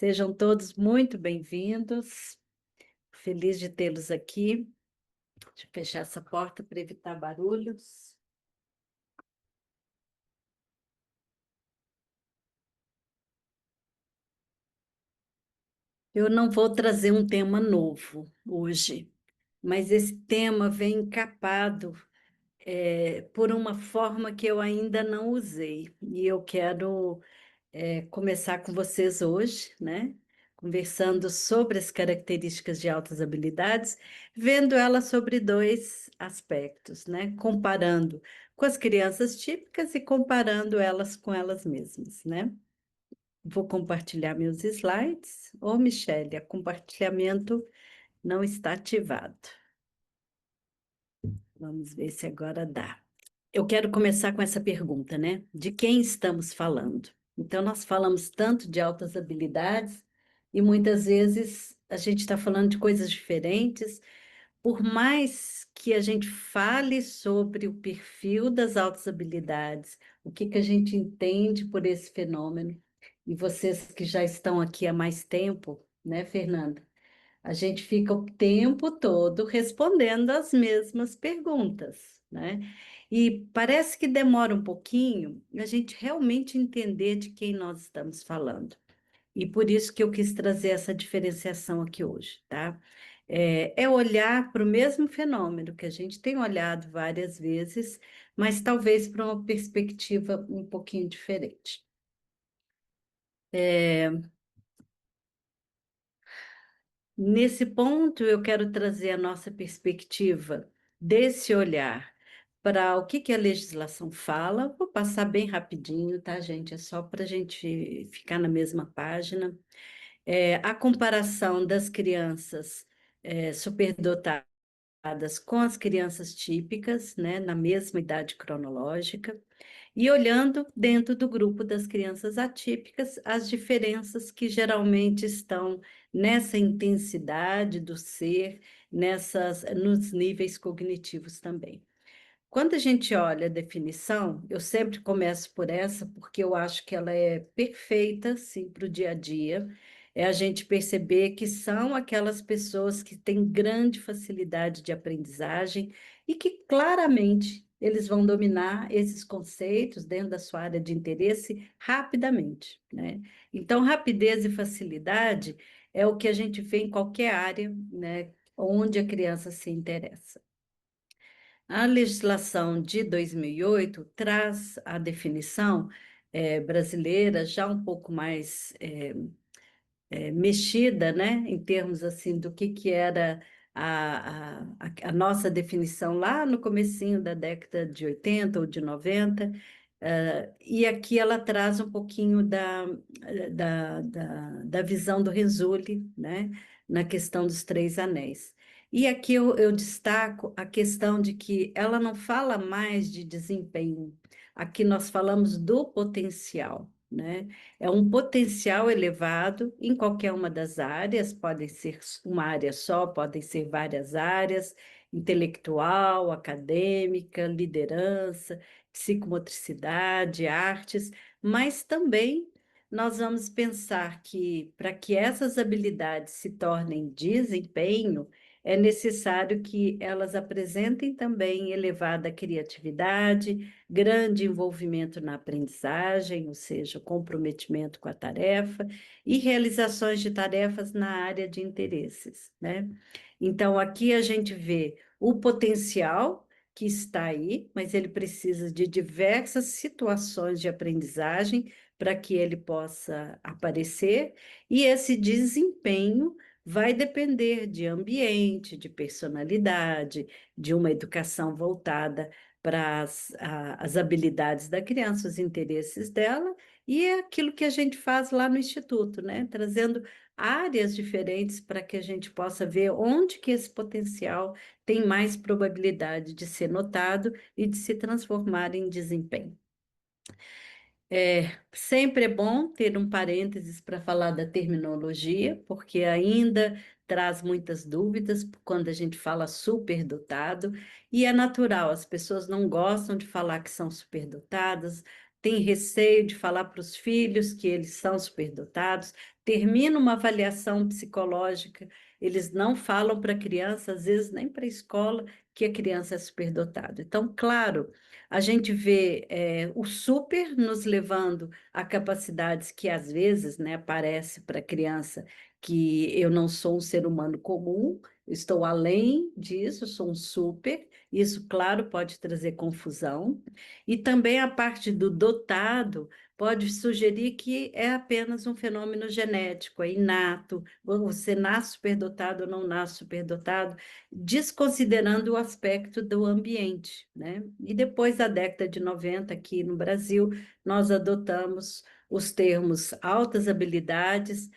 Sejam todos muito bem-vindos. Feliz de tê-los aqui. Deixa eu fechar essa porta para evitar barulhos. Eu não vou trazer um tema novo hoje, mas esse tema vem encapado por uma forma que eu ainda não usei. E eu quero começar com vocês hoje, né? Conversando sobre as características de altas habilidades, vendo elas sobre dois aspectos, né? Comparando com as crianças típicas e comparando elas com elas mesmas, né? Vou compartilhar meus slides. Ô, Michele, o compartilhamento não está ativado. Vamos ver se agora dá. Eu quero começar com essa pergunta, né? De quem estamos falando? Então, nós falamos tanto de altas habilidades e muitas vezes a gente está falando de coisas diferentes. Por mais que a gente fale sobre o perfil das altas habilidades, o que que a gente entende por esse fenômeno, e vocês que já estão aqui há mais tempo, né, Fernanda? A gente fica o tempo todo respondendo as mesmas perguntas, né? E parece que demora um pouquinho a gente realmente entender de quem nós estamos falando. E por isso que eu quis trazer essa diferenciação aqui hoje, tá? É olhar para o mesmo fenômeno que a gente tem olhado várias vezes, mas talvez para uma perspectiva um pouquinho diferente. Nesse ponto, eu quero trazer a nossa perspectiva desse olhar para o que que a legislação fala. Vou passar bem rapidinho, tá, gente? É só para a gente ficar na mesma página. A comparação das crianças superdotadas com as crianças típicas, né, na mesma idade cronológica. E olhando dentro do grupo das crianças atípicas, as diferenças que geralmente estão nessa intensidade do ser, nos níveis cognitivos também. Quando a gente olha a definição, eu sempre começo por essa, porque eu acho que ela é perfeita, sim, para o dia a dia. É a gente perceber que são aquelas pessoas que têm grande facilidade de aprendizagem e que claramente eles vão dominar esses conceitos dentro da sua área de interesse rapidamente, né? Então, rapidez e facilidade é o que a gente vê em qualquer área, né, onde a criança se interessa. A legislação de 2008 traz a definição brasileira já um pouco mais mexida, né, em termos assim do que era a nossa definição lá no comecinho da década de 80 ou de 90, e aqui ela traz um pouquinho da visão do Renzulli, né, na questão dos três anéis. E aqui eu destaco a questão de que ela não fala mais de desempenho, aqui nós falamos do potencial, né? É um potencial elevado em qualquer uma das áreas, pode ser uma área só, podem ser várias áreas, intelectual, acadêmica, liderança, psicomotricidade, artes, mas também nós vamos pensar que para que essas habilidades se tornem desempenho, é necessário que elas apresentem também elevada criatividade, grande envolvimento na aprendizagem, ou seja, comprometimento com a tarefa, e realizações de tarefas na área de interesses, né? Então, aqui a gente vê o potencial que está aí, mas ele precisa de diversas situações de aprendizagem para que ele possa aparecer, e esse desempenho vai depender de ambiente, de personalidade, de uma educação voltada para as habilidades da criança, os interesses dela, e é aquilo que a gente faz lá no Instituto, né? Trazendo áreas diferentes para que a gente possa ver onde que esse potencial tem mais probabilidade de ser notado e de se transformar em desempenho. Sempre é bom ter um parênteses para falar da terminologia, porque ainda traz muitas dúvidas quando a gente fala superdotado, e é natural, as pessoas não gostam de falar que são superdotadas, tem receio de falar para os filhos que eles são superdotados, termina uma avaliação psicológica, eles não falam para a criança, às vezes nem para a escola, que a criança é superdotada. Então, claro, a gente vê o super nos levando a capacidades que às vezes, né, parece para a criança que eu não sou um ser humano comum, estou além disso, sou um super. Isso, claro, pode trazer confusão. E também a parte do dotado pode sugerir que é apenas um fenômeno genético, é inato, você nasce superdotado ou não nasce superdotado, desconsiderando o aspecto do ambiente, né? E depois da década de 90, aqui no Brasil, nós adotamos os termos altas habilidades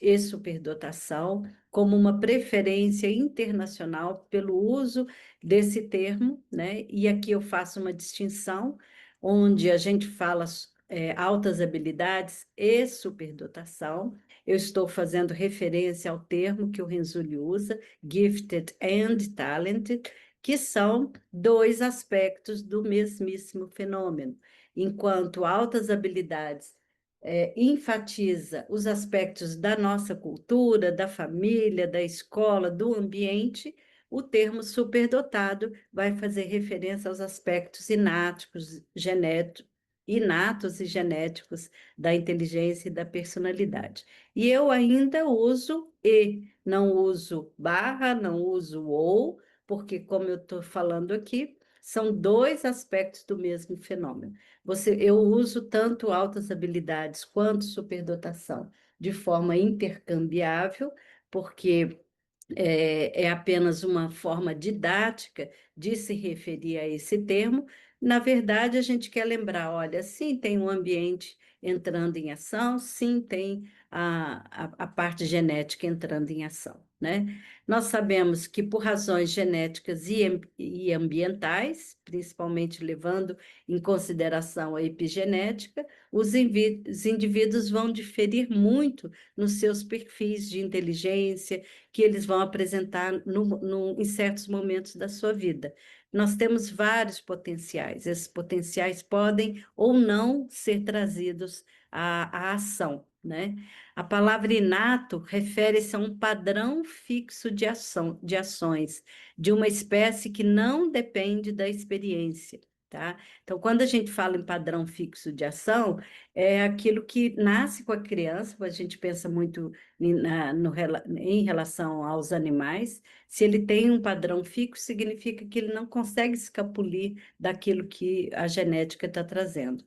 e superdotação como uma preferência internacional pelo uso desse termo, né? E aqui eu faço uma distinção, onde a gente fala altas habilidades e superdotação. Eu estou fazendo referência ao termo que o Renzulli usa, gifted and talented, que são dois aspectos do mesmíssimo fenômeno. Enquanto altas habilidades enfatiza os aspectos da nossa cultura, da família, da escola, do ambiente, o termo superdotado vai fazer referência aos aspectos inatos e genéticos da inteligência e da personalidade. E eu ainda uso e, não uso barra, não uso ou, porque, como eu estou falando aqui, são dois aspectos do mesmo fenômeno. Eu uso tanto altas habilidades quanto superdotação de forma intercambiável, porque é apenas uma forma didática de se referir a esse termo. Na verdade, a gente quer lembrar, olha, sim, tem um ambiente entrando em ação, sim, tem a parte genética entrando em ação, né? Nós sabemos que por razões genéticas e ambientais, principalmente levando em consideração a epigenética, os indivíduos vão diferir muito nos seus perfis de inteligência, que eles vão apresentar em certos momentos da sua vida. Nós temos vários potenciais, esses potenciais podem ou não ser trazidos à ação, né? A palavra inato refere-se a um padrão fixo de ações, de uma espécie que não depende da experiência, tá? Então, quando a gente fala em padrão fixo de ação, é aquilo que nasce com a criança, a gente pensa muito em relação aos animais, se ele tem um padrão fixo, significa que ele não consegue escapulir daquilo que a genética está trazendo.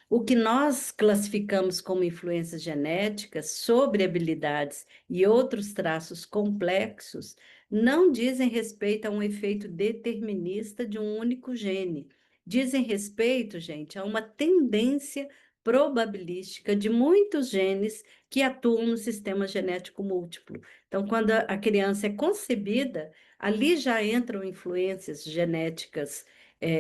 O que nós classificamos como influências genéticas sobre habilidades e outros traços complexos não dizem respeito a um efeito determinista de um único gene. Dizem respeito, gente, a uma tendência probabilística de muitos genes que atuam no sistema genético múltiplo. Então, quando a criança é concebida, ali já entram influências genéticas,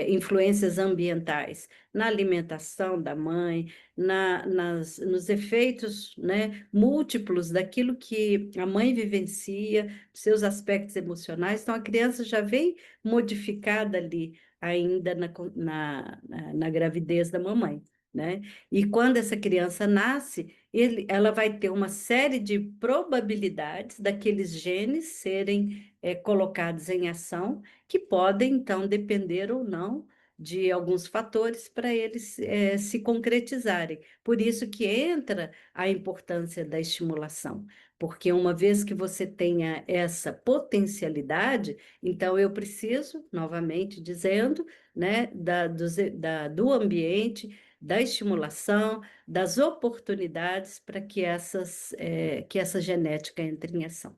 influências ambientais, na alimentação da mãe, nos efeitos, né, múltiplos daquilo que a mãe vivencia, seus aspectos emocionais. Então, a criança já vem modificada ali, ainda na gravidez da mamãe, né? E quando essa criança nasce, ela vai ter uma série de probabilidades daqueles genes serem colocados em ação, que podem, então, depender ou não de alguns fatores para eles se concretizarem. Por isso que entra a importância da estimulação, porque uma vez que você tenha essa potencialidade, então eu preciso, novamente dizendo, né, do ambiente, da estimulação, das oportunidades para que essa genética entre em ação.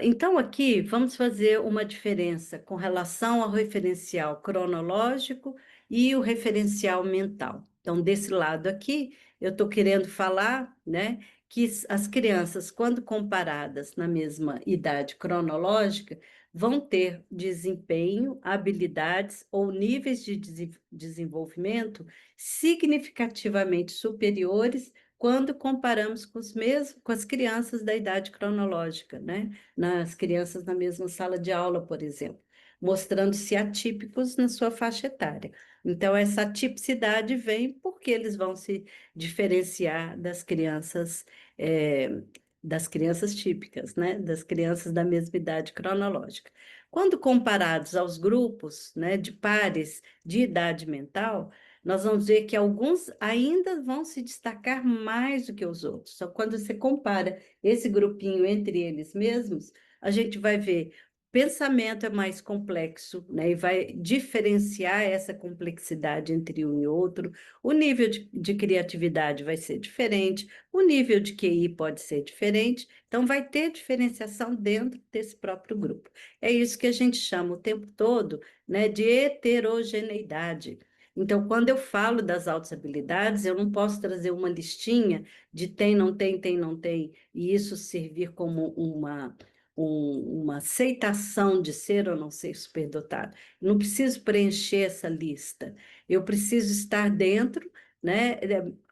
Então, aqui vamos fazer uma diferença com relação ao referencial cronológico e o referencial mental. Então, desse lado aqui, eu estou querendo falar, né, que as crianças, quando comparadas na mesma idade cronológica, vão ter desempenho, habilidades ou níveis de desenvolvimento significativamente superiores quando comparamos com as crianças da idade cronológica, né? Nas crianças na mesma sala de aula, por exemplo. mostrando-se atípicos na sua faixa etária. Então, essa atipicidade vem porque eles vão se diferenciar das crianças típicas, né? Das crianças da mesma idade cronológica. Quando comparados aos grupos, né, de pares de idade mental, nós vamos ver que alguns ainda vão se destacar mais do que os outros. Só quando você compara esse grupinho entre eles mesmos, a gente vai ver pensamento é mais complexo, né? E vai diferenciar essa complexidade entre um e outro. O nível de criatividade vai ser diferente, o nível de QI pode ser diferente, então vai ter diferenciação dentro desse próprio grupo. É isso que a gente chama o tempo todo, né, de heterogeneidade. Então, quando eu falo das altas habilidades, eu não posso trazer uma listinha de tem, não tem, e isso servir como uma aceitação de ser ou não ser superdotado. Não preciso preencher essa lista. Eu preciso estar dentro, né?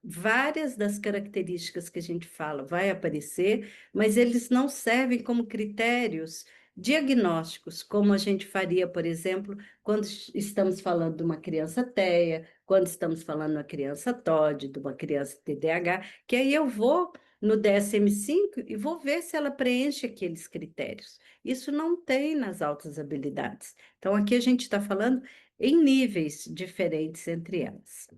Várias das características que a gente fala vai aparecer, mas eles não servem como critérios diagnósticos, como a gente faria, por exemplo, quando estamos falando de uma criança TEA, quando estamos falando de uma criança TOD, de uma criança TDAH, que aí eu vou no DSM-5 e vou ver se ela preenche aqueles critérios. Isso não tem nas altas habilidades. Então, aqui a gente está falando em níveis diferentes entre elas.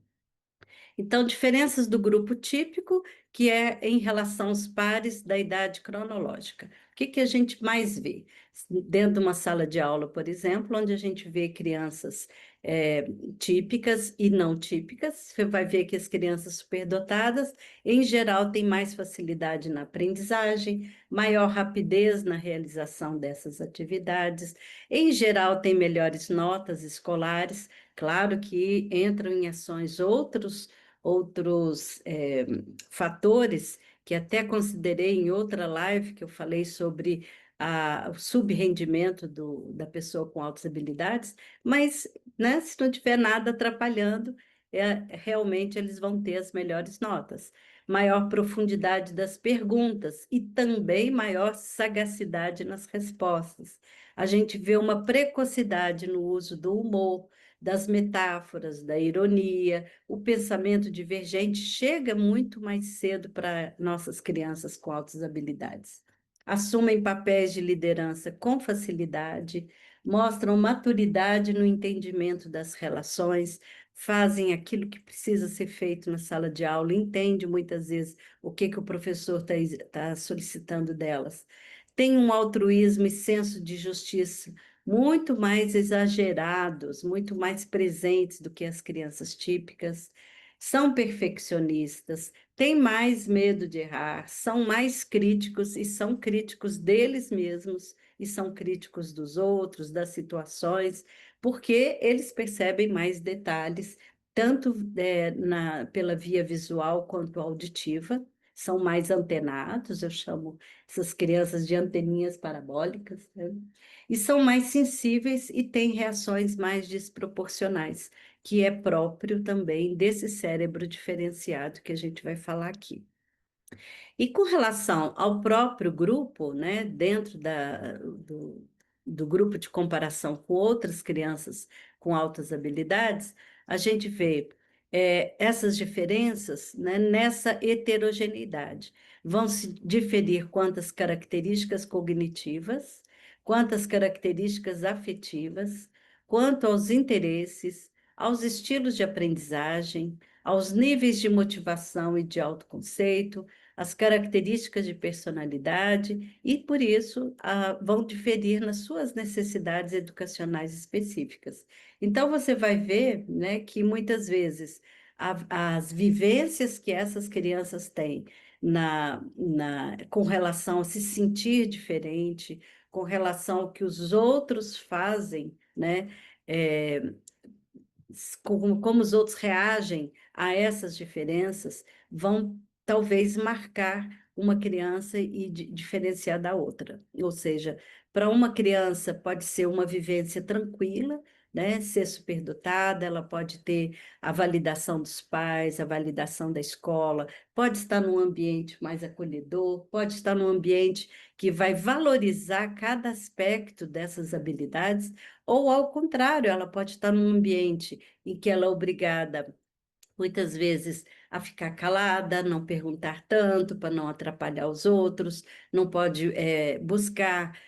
Então, diferenças do grupo típico, que é em relação aos pares da idade cronológica. O que que a gente mais vê? Dentro de uma sala de aula, por exemplo, onde a gente vê crianças típicas e não típicas, você vai ver que as crianças superdotadas, em geral, têm mais facilidade na aprendizagem, maior rapidez na realização dessas atividades, em geral, têm melhores notas escolares. Claro que entram em ações outros fatores que até considerei em outra live que eu falei sobre o subrendimento da pessoa com altas habilidades, mas, né, se não tiver nada atrapalhando, realmente eles vão ter as melhores notas. Maior profundidade das perguntas e também maior sagacidade nas respostas. A gente vê uma precocidade no uso do humor, das metáforas, da ironia, o pensamento divergente chega muito mais cedo para nossas crianças com altas habilidades. Assumem papéis de liderança com facilidade, mostram maturidade no entendimento das relações, fazem aquilo que precisa ser feito na sala de aula, entende muitas vezes o que, que o professor está solicitando delas. Tem um altruísmo e senso de justiça muito mais exagerados, muito mais presentes do que as crianças típicas, são perfeccionistas, têm mais medo de errar, são mais críticos e são críticos deles mesmos e são críticos dos outros, das situações, porque eles percebem mais detalhes, tanto pela via visual quanto auditiva, são mais antenados, eu chamo essas crianças de anteninhas parabólicas, né? E são mais sensíveis e têm reações mais desproporcionais, que é próprio também desse cérebro diferenciado que a gente vai falar aqui. E com relação ao próprio grupo, né, dentro do grupo de comparação com outras crianças com altas habilidades, a gente vê essas diferenças, né, nessa heterogeneidade. Vão se diferir quantas características cognitivas, quantas características afetivas, quanto aos interesses, aos estilos de aprendizagem, aos níveis de motivação e de autoconceito, as características de personalidade e, por isso, vão diferir nas suas necessidades educacionais específicas. Então, você vai ver, né, que muitas vezes as vivências que essas crianças têm com relação a se sentir diferente, com relação ao que os outros fazem, né, é, como os outros reagem a essas diferenças, vão talvez marcar uma criança e diferenciar da outra. Ou seja, para uma criança pode ser uma vivência tranquila, né, ser superdotada, ela pode ter a validação dos pais, a validação da escola, pode estar num ambiente mais acolhedor, pode estar num ambiente que vai valorizar cada aspecto dessas habilidades, ou ao contrário, ela pode estar num ambiente em que ela é obrigada muitas vezes a ficar calada, não perguntar tanto para não atrapalhar os outros, não pode buscar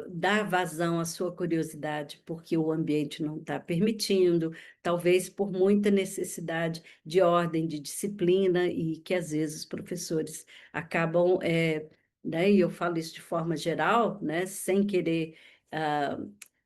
dar vazão à sua curiosidade porque o ambiente não está permitindo, talvez por muita necessidade de ordem, de disciplina e que às vezes os professores acabam, né, e eu falo isso de forma geral, né, sem querer ah,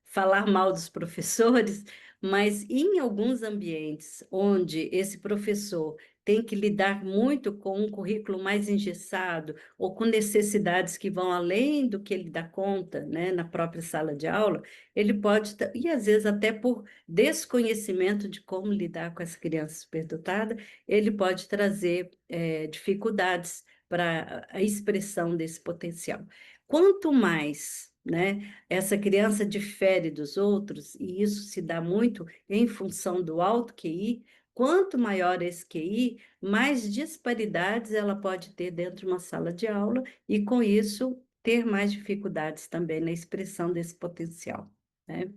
falar mal dos professores, mas em alguns ambientes onde esse professor tem que lidar muito com um currículo mais engessado ou com necessidades que vão além do que ele dá conta, né, na própria sala de aula, ele pode, e às vezes até por desconhecimento de como lidar com essa criança superdotada, ele pode trazer dificuldades para a expressão desse potencial. Quanto mais, né, essa criança difere dos outros, e isso se dá muito em função do alto QI. Quanto maior esse QI, mais disparidades ela pode ter dentro de uma sala de aula e, com isso, ter mais dificuldades também na expressão desse potencial, né?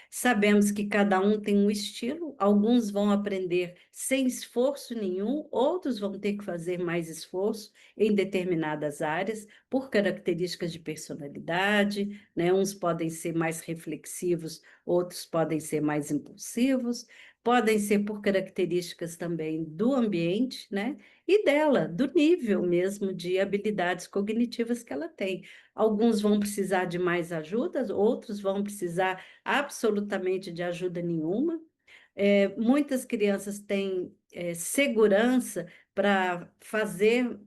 Sabemos que cada um tem um estilo, alguns vão aprender sem esforço nenhum, outros vão ter que fazer mais esforço em determinadas áreas, por características de personalidade, né? Uns podem ser mais reflexivos, outros podem ser mais impulsivos, podem ser por características também do ambiente, né? E dela, do nível mesmo de habilidades cognitivas que ela tem. Alguns vão precisar de mais ajuda, outros vão precisar absolutamente de ajuda nenhuma. Muitas crianças têm segurança para fazer,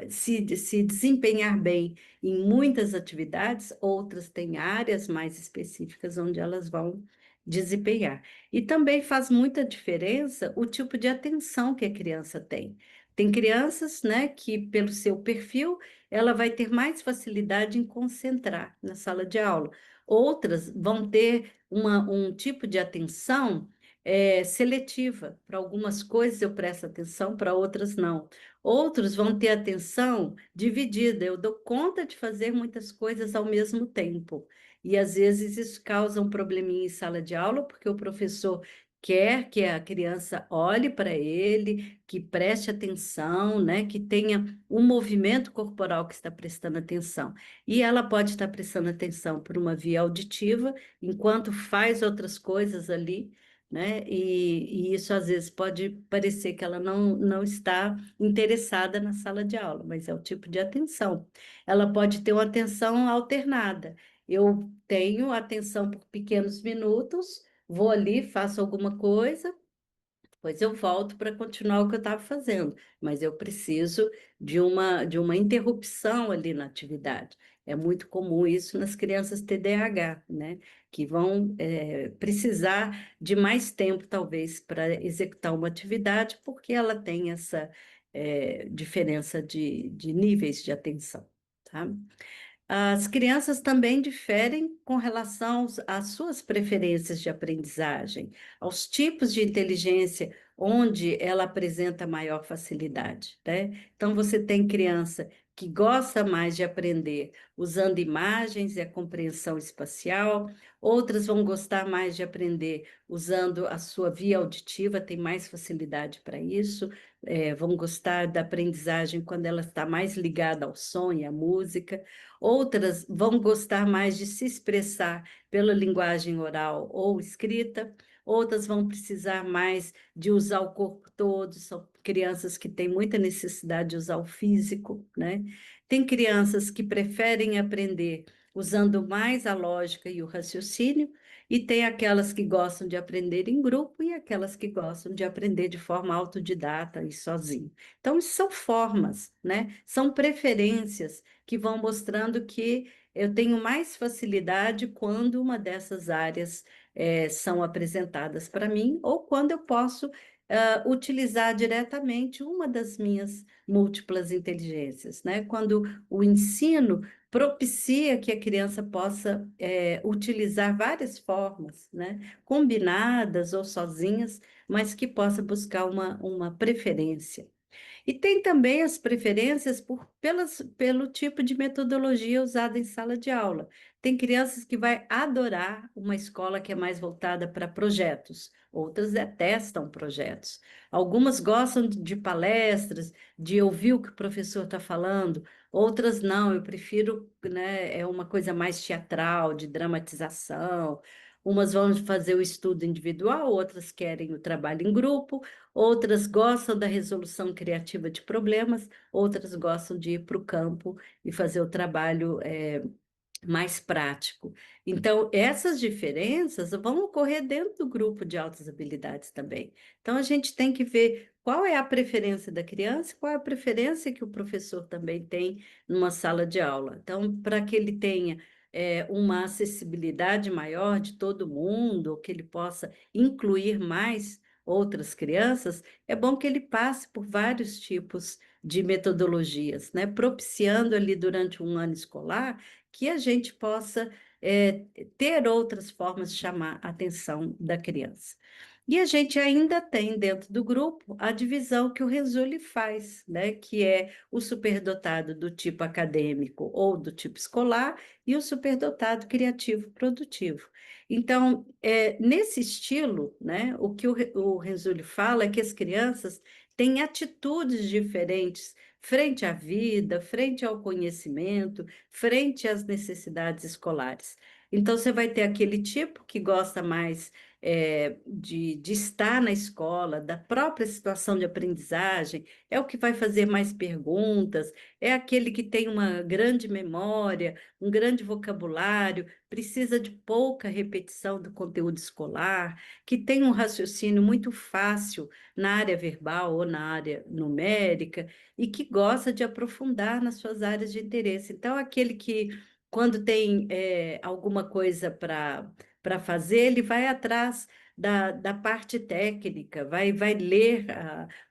se desempenhar bem em muitas atividades, outras têm áreas mais específicas onde elas vão desempenhar. E também faz muita diferença o tipo de atenção que a criança tem. Tem crianças, né, que pelo seu perfil, ela vai ter mais facilidade em concentrar na sala de aula. Outras vão ter um tipo de atenção seletiva. Para algumas coisas eu presto atenção, para outras não. Outros vão ter atenção dividida. Eu dou conta de fazer muitas coisas ao mesmo tempo. E às vezes isso causa um probleminha em sala de aula, porque o professor quer que a criança olhe para ele, que preste atenção, né, que tenha um movimento corporal que está prestando atenção. E ela pode estar prestando atenção por uma via auditiva, enquanto faz outras coisas ali, né? E isso às vezes pode parecer que ela não está interessada na sala de aula, mas é o tipo de atenção. Ela pode ter uma atenção alternada. Eu tenho atenção por pequenos minutos, vou ali, faço alguma coisa, depois eu volto para continuar o que eu estava fazendo, mas eu preciso de uma interrupção ali na atividade. É muito comum isso nas crianças TDAH, né? Que vão precisar de mais tempo, talvez, para executar uma atividade, porque ela tem essa diferença de níveis de atenção, tá? As crianças também diferem com relação às suas preferências de aprendizagem, aos tipos de inteligência onde ela apresenta maior facilidade, né? Então, você tem criança que gosta mais de aprender usando imagens e a compreensão espacial, outras vão gostar mais de aprender usando a sua via auditiva, tem mais facilidade para isso, vão gostar da aprendizagem quando ela está mais ligada ao som e à música. Outras vão gostar mais de se expressar pela linguagem oral ou escrita, outras vão precisar mais de usar o corpo todo, são crianças que têm muita necessidade de usar o físico, né? Tem crianças que preferem aprender usando mais a lógica e o raciocínio, e tem aquelas que gostam de aprender em grupo e aquelas que gostam de aprender de forma autodidata e sozinho. Então, isso são formas, né? São preferências que vão mostrando que eu tenho mais facilidade quando uma dessas áreas são apresentadas para mim, ou quando eu posso utilizar diretamente uma das minhas múltiplas inteligências, né? Quando o ensino propicia que a criança possa utilizar várias formas, né, combinadas ou sozinhas, mas que possa buscar uma preferência. E tem também as preferências pelo tipo de metodologia usada em sala de aula. Tem crianças que vai adorar uma escola que é mais voltada para projetos, outras detestam projetos. Algumas gostam de palestras, de ouvir o que o professor está falando, outras não, eu prefiro, né, é uma coisa mais teatral, de dramatização. Umas vão fazer o estudo individual, outras querem o trabalho em grupo, outras gostam da resolução criativa de problemas, outras gostam de ir para o campo e fazer o trabalho mais prático. Então, essas diferenças vão ocorrer dentro do grupo de altas habilidades também. Então, a gente tem que ver qual é a preferência da criança, qual é a preferência que o professor também tem numa sala de aula. Então, para que ele tenha uma acessibilidade maior de todo mundo, que ele possa incluir mais outras crianças, é bom que ele passe por vários tipos de metodologias, né? Propiciando ali durante um ano escolar que a gente possa ter outras formas de chamar a atenção da criança. E a gente ainda tem dentro do grupo a divisão que o Renzulli faz, né? Que é o superdotado do tipo acadêmico ou do tipo escolar e o superdotado criativo produtivo. Então, nesse estilo, né, o que o Renzulli fala é que as crianças têm atitudes diferentes frente à vida, frente ao conhecimento, frente às necessidades escolares. Então, você vai ter aquele tipo que gosta mais de estar na escola, da própria situação de aprendizagem, é o que vai fazer mais perguntas, é aquele que tem uma grande memória, um grande vocabulário, precisa de pouca repetição do conteúdo escolar, que tem um raciocínio muito fácil na área verbal ou na área numérica e que gosta de aprofundar nas suas áreas de interesse. Então, aquele que, quando tem alguma coisa para fazer, ele vai atrás da parte técnica, vai ler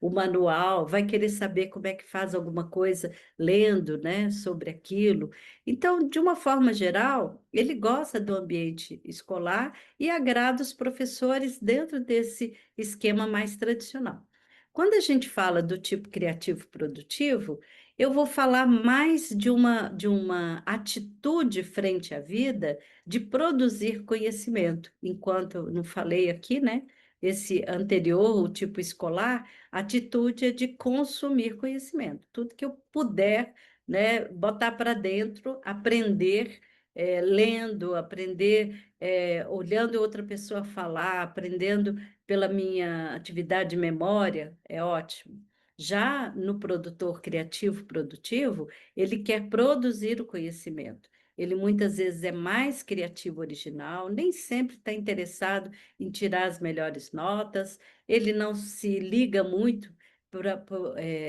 o manual, vai querer saber como é que faz alguma coisa lendo, né, sobre aquilo. Então, de uma forma geral, ele gosta do ambiente escolar e agrada os professores dentro desse esquema mais tradicional. Quando a gente fala do tipo criativo produtivo, eu vou falar mais de uma atitude frente à vida de produzir conhecimento. Enquanto eu não falei aqui, né? Esse anterior, o tipo escolar, a atitude é de consumir conhecimento. Tudo que eu puder, né, botar para dentro, aprender, lendo, aprender, olhando outra pessoa falar, aprendendo pela minha atividade de memória, é ótimo. Já no produtor criativo produtivo, ele quer produzir o conhecimento. Ele muitas vezes é mais criativo original, nem sempre está interessado em tirar as melhores notas, ele não se liga muito,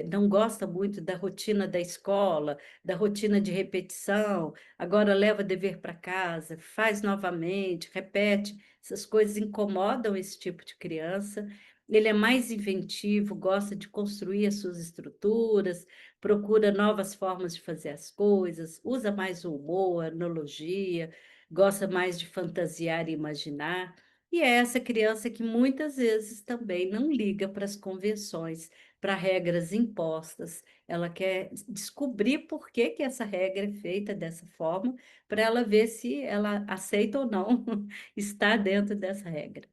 não gosta muito da rotina da escola, da rotina de repetição, agora leva dever para casa, faz novamente, repete. Essas coisas incomodam esse tipo de criança. Ele é mais inventivo, gosta de construir as suas estruturas, procura novas formas de fazer as coisas, usa mais o humor, a analogia, gosta mais de fantasiar e imaginar. E é essa criança que muitas vezes também não liga para as convenções, para regras impostas. Ela quer descobrir por que que essa regra é feita dessa forma, para ela ver se ela aceita ou não estar dentro dessa regra.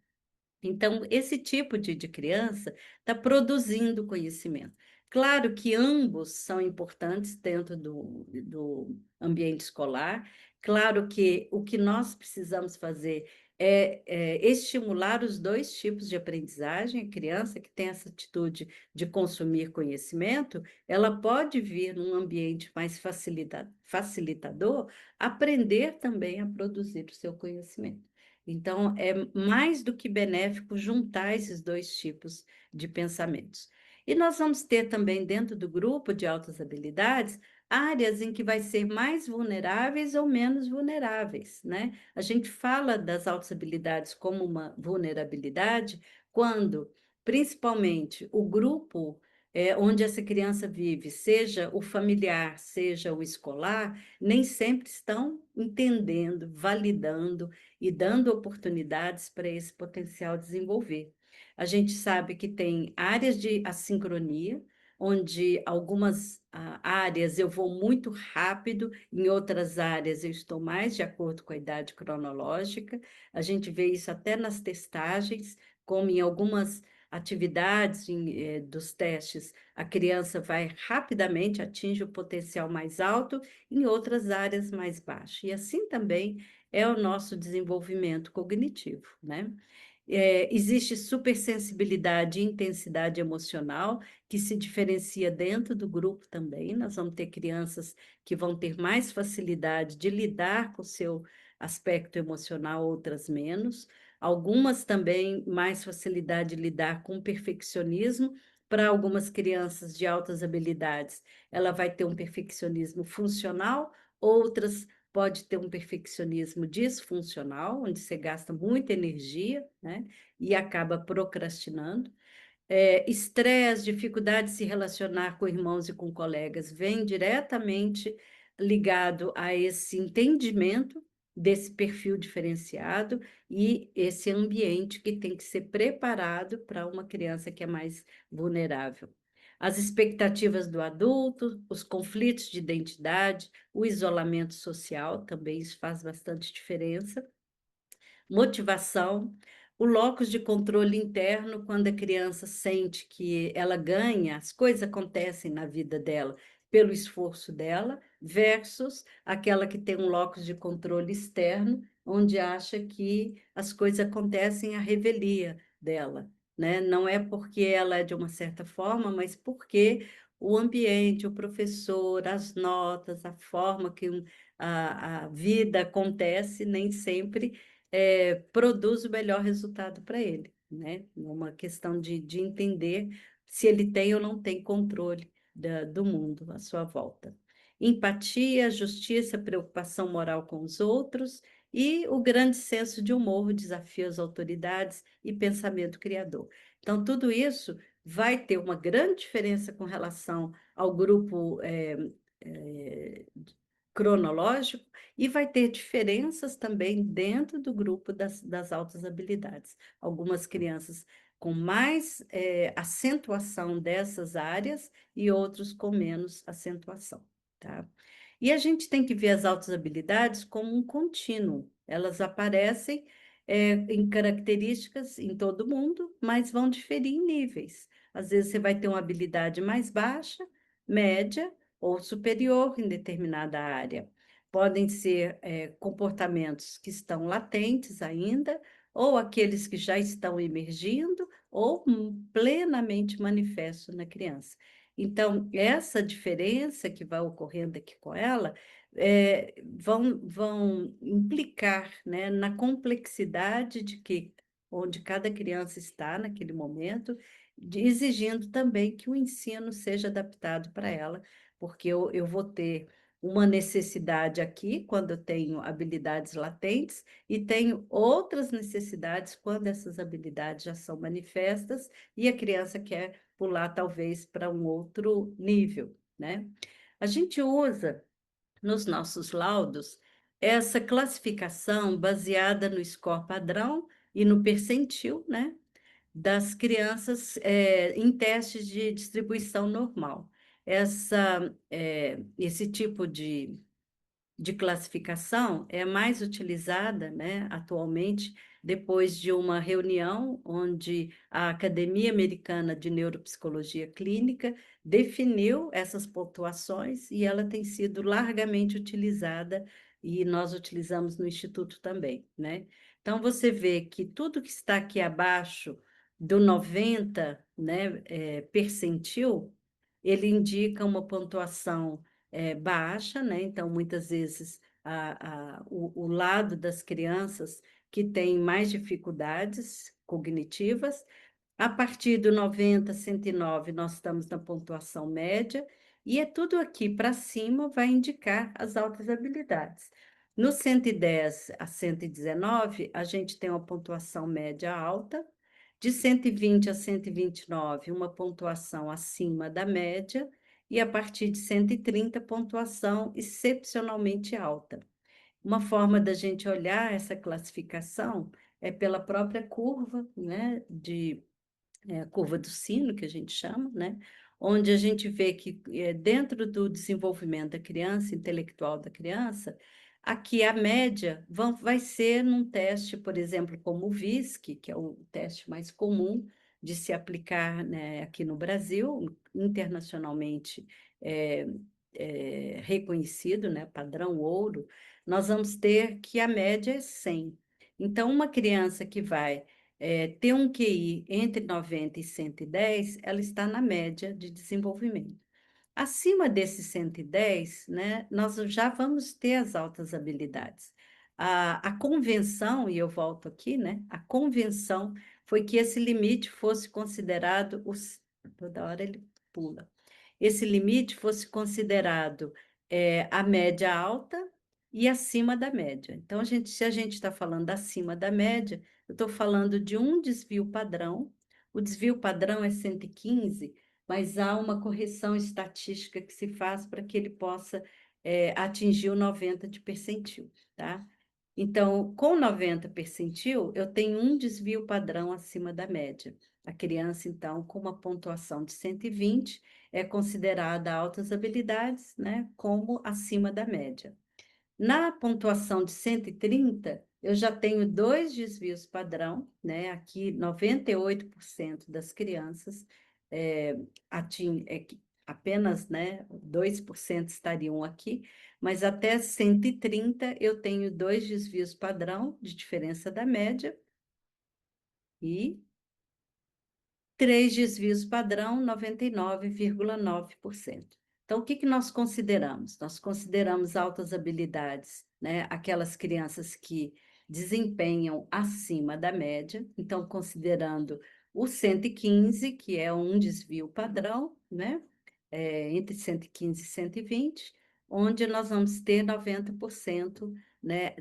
Então, esse tipo de criança está produzindo conhecimento. Claro que ambos são importantes dentro do ambiente escolar. Claro que o que nós precisamos fazer é estimular os dois tipos de aprendizagem. A criança que tem essa atitude de consumir conhecimento, ela pode vir num ambiente mais facilitador, aprender também a produzir o seu conhecimento. Então, é mais do que benéfico juntar esses dois tipos de pensamentos. E nós vamos ter também, dentro do grupo de altas habilidades, áreas em que vai ser mais vulneráveis ou menos vulneráveis, né? A gente fala das altas habilidades como uma vulnerabilidade quando, principalmente, o grupo onde essa criança vive, seja o familiar, seja o escolar, nem sempre estão entendendo, validando e dando oportunidades para esse potencial desenvolver. A gente sabe que tem áreas de assincronia, onde algumas áreas eu vou muito rápido, em outras áreas eu estou mais de acordo com a idade cronológica. A gente vê isso até nas testagens, como em algumas atividades dos testes, a criança vai rapidamente, atinge o potencial mais alto, em outras áreas mais baixo. E assim também é o nosso desenvolvimento cognitivo, né? Existe supersensibilidade e intensidade emocional, que se diferencia dentro do grupo também. Nós vamos ter crianças que vão ter mais facilidade de lidar com o seu aspecto emocional, outras menos. Algumas também mais facilidade de lidar com o perfeccionismo. Para algumas crianças de altas habilidades, ela vai ter um perfeccionismo funcional, outras pode ter um perfeccionismo disfuncional, onde você gasta muita energia, né, e acaba procrastinando. Estresse, dificuldade de se relacionar com irmãos e com colegas, vem diretamente ligado a esse entendimento desse perfil diferenciado e esse ambiente que tem que ser preparado para uma criança que é mais vulnerável. As expectativas do adulto, os conflitos de identidade, o isolamento social, também isso faz bastante diferença. Motivação, o locus de controle interno, quando a criança sente que ela ganha, as coisas acontecem na vida dela pelo esforço dela, versus aquela que tem um locus de controle externo, onde acha que as coisas acontecem à revelia dela, né? Não é porque ela é de uma certa forma, mas porque o ambiente, o professor, as notas, a forma que a vida acontece, nem sempre produz o melhor resultado para ele, né? Uma questão de entender se ele tem ou não tem controle do mundo à sua volta. Empatia, justiça, preocupação moral com os outros e o grande senso de humor, desafio às autoridades e pensamento criador. Então, tudo isso vai ter uma grande diferença com relação ao grupo é, cronológico e vai ter diferenças também dentro do grupo das altas habilidades. Algumas crianças com mais acentuação dessas áreas e outros com menos acentuação, tá? E a gente tem que ver as altas habilidades como um contínuo. Elas aparecem em características em todo mundo, mas vão diferir em níveis. Às vezes você vai ter uma habilidade mais baixa, média ou superior em determinada área. Podem ser comportamentos que estão latentes ainda, ou aqueles que já estão emergindo, ou plenamente manifestos na criança. Então, essa diferença que vai ocorrendo aqui com ela vão implicar, né, na complexidade de que onde cada criança está naquele momento, exigindo também que o ensino seja adaptado para ela, porque eu vou ter uma necessidade aqui quando eu tenho habilidades latentes e tenho outras necessidades quando essas habilidades já são manifestas e a criança quer pular talvez para um outro nível, né? A gente usa nos nossos laudos essa classificação baseada no score padrão e no percentil, né, das crianças em testes de distribuição normal. Esse tipo de classificação é mais utilizada, né, atualmente, depois de uma reunião onde a Academia Americana de Neuropsicologia Clínica definiu essas pontuações e ela tem sido largamente utilizada e nós utilizamos no Instituto também, né? Então, você vê que tudo que está aqui abaixo do 90, né, percentil, ele indica uma pontuação baixa, né? Então, muitas vezes, o lado das crianças que têm mais dificuldades cognitivas. A partir do 90, 109, nós estamos na pontuação média, e é tudo aqui para cima vai indicar as altas habilidades. No 110 a 119, a gente tem uma pontuação média alta, De 120 a 129, uma pontuação acima da média, e a partir de 130, pontuação excepcionalmente alta. Uma forma da gente olhar essa classificação é pela própria curva, né, a curva do sino, que a gente chama, né? Onde a gente vê que dentro do desenvolvimento da criança, intelectual da criança, aqui a média vai ser num teste, por exemplo, como o VISC, que é o teste mais comum de se aplicar, né, aqui no Brasil, internacionalmente é, reconhecido, né, padrão ouro, nós vamos ter que a média é 100. Então, uma criança que vai ter um QI entre 90 e 110, ela está na média de desenvolvimento. Acima desses 110, né, nós já vamos ter as altas habilidades. A convenção, e eu volto aqui, né, a convenção foi que esse limite fosse considerado, toda hora ele pula, esse limite fosse considerado a média alta e acima da média. Então, se a gente está falando acima da média, eu estou falando de um desvio padrão. O desvio padrão é 115, mas há uma correção estatística que se faz para que ele possa atingir o 90 de percentil, tá? Então, com 90 percentil, eu tenho um desvio padrão acima da média. A criança, então, com uma pontuação de 120, é considerada altas habilidades, né, como acima da média. Na pontuação de 130, eu já tenho dois desvios padrão, né? Aqui, 98% das crianças apenas, né, 2% estariam aqui, mas até 130 eu tenho dois desvios padrão de diferença da média e três desvios padrão, 99,9%. Então, o que que nós consideramos? Nós consideramos altas habilidades, né? Aquelas crianças que desempenham acima da média. Então, considerando o 115, que é um desvio padrão, né? Entre 115 e 120, onde nós vamos ter 90%, né?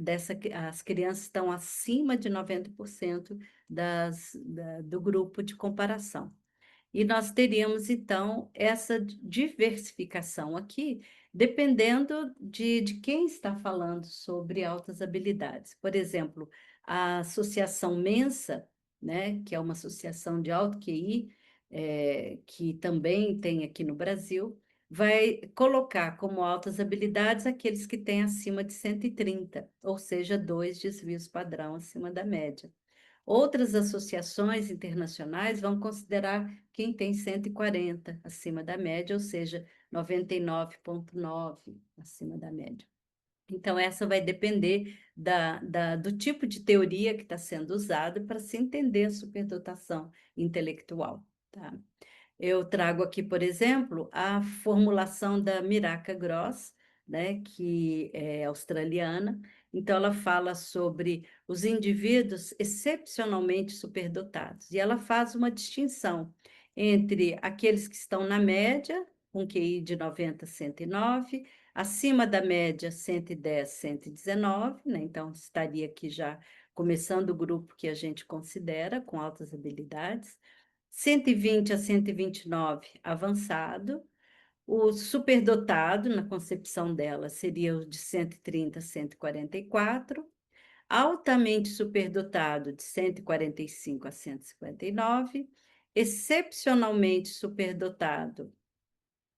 As crianças estão acima de 90% do grupo de comparação. E nós teríamos, então, essa diversificação aqui, dependendo de quem está falando sobre altas habilidades. Por exemplo, a Associação Mensa, né, que é uma associação de alto QI, que também tem aqui no Brasil, vai colocar como altas habilidades aqueles que têm acima de 130, ou seja, dois desvios padrão acima da média. Outras associações internacionais vão considerar quem tem 140 acima da média, ou seja, 99,9 acima da média. Então, essa vai depender do tipo de teoria que está sendo usada para se entender a superdotação intelectual, tá? Eu trago aqui, por exemplo, a formulação da Miraca Gross, né, que é australiana. Então, ela fala sobre os indivíduos excepcionalmente superdotados. E ela faz uma distinção entre aqueles que estão na média, com QI de 90 a 109, acima da média 110, 119, né? Então, estaria aqui já começando o grupo que a gente considera com altas habilidades. 120 a 129, avançado. O superdotado, na concepção dela, seria o de 130 a 144. Altamente superdotado, de 145 a 159. Excepcionalmente superdotado,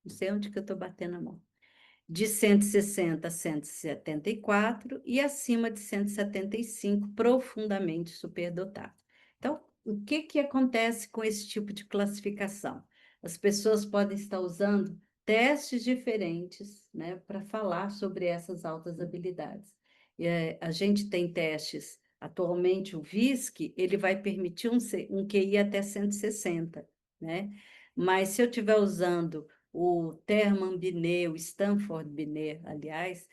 não sei onde que eu estou batendo a mão, de 160 a 174 e acima de 175, profundamente superdotado. Então, o que que acontece com esse tipo de classificação? As pessoas podem estar usando testes diferentes, né, para falar sobre essas altas habilidades. A gente tem testes, atualmente o VISC, ele vai permitir um QI até 160, né? Mas se eu estiver usando o Terman Binet, o Stanford Binet, aliás,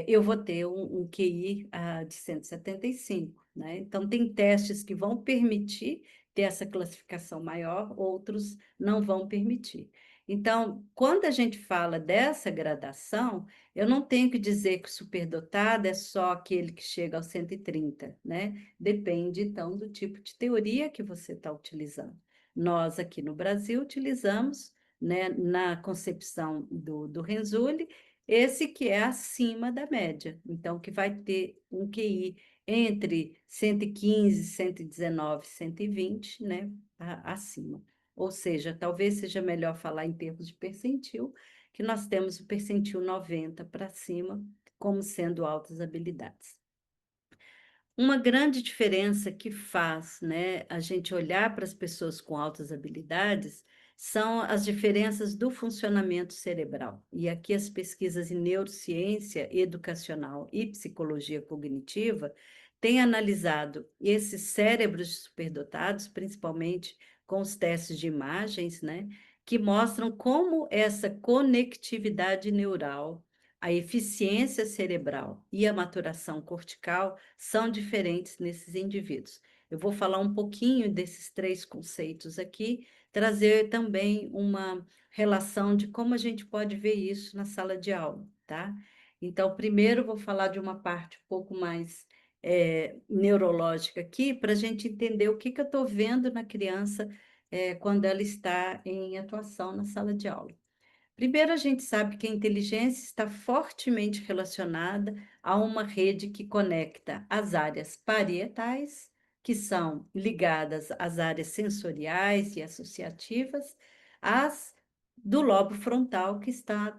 eu vou ter um QI de 175, né? Então, tem testes que vão permitir ter essa classificação maior, outros não vão permitir. Então, quando a gente fala dessa gradação, eu não tenho que dizer que o superdotado é só aquele que chega aos 130, né? Depende, então, do tipo de teoria que você está utilizando. Nós, aqui no Brasil, utilizamos, né, na concepção do Renzulli, esse que é acima da média. Então, que vai ter um QI entre 115, 119, 120, né, acima. Ou seja, talvez seja melhor falar em termos de percentil, que nós temos o percentil 90 para cima, como sendo altas habilidades. Uma grande diferença que faz, né, a gente olhar para as pessoas com altas habilidades são as diferenças do funcionamento cerebral. E aqui as pesquisas em neurociência educacional e psicologia cognitiva têm analisado esses cérebros superdotados, principalmente com os testes de imagens, né, que mostram como essa conectividade neural, a eficiência cerebral e a maturação cortical são diferentes nesses indivíduos. Eu vou falar um pouquinho desses três conceitos aqui, trazer também uma relação de como a gente pode ver isso na sala de aula, tá? Então, primeiro vou falar de uma parte um pouco mais neurológica aqui, para a gente entender o que eu estou vendo na criança quando ela está em atuação na sala de aula. Primeiro, a gente sabe que a inteligência está fortemente relacionada a uma rede que conecta as áreas parietais, que são ligadas às áreas sensoriais e associativas, as do lobo frontal, que está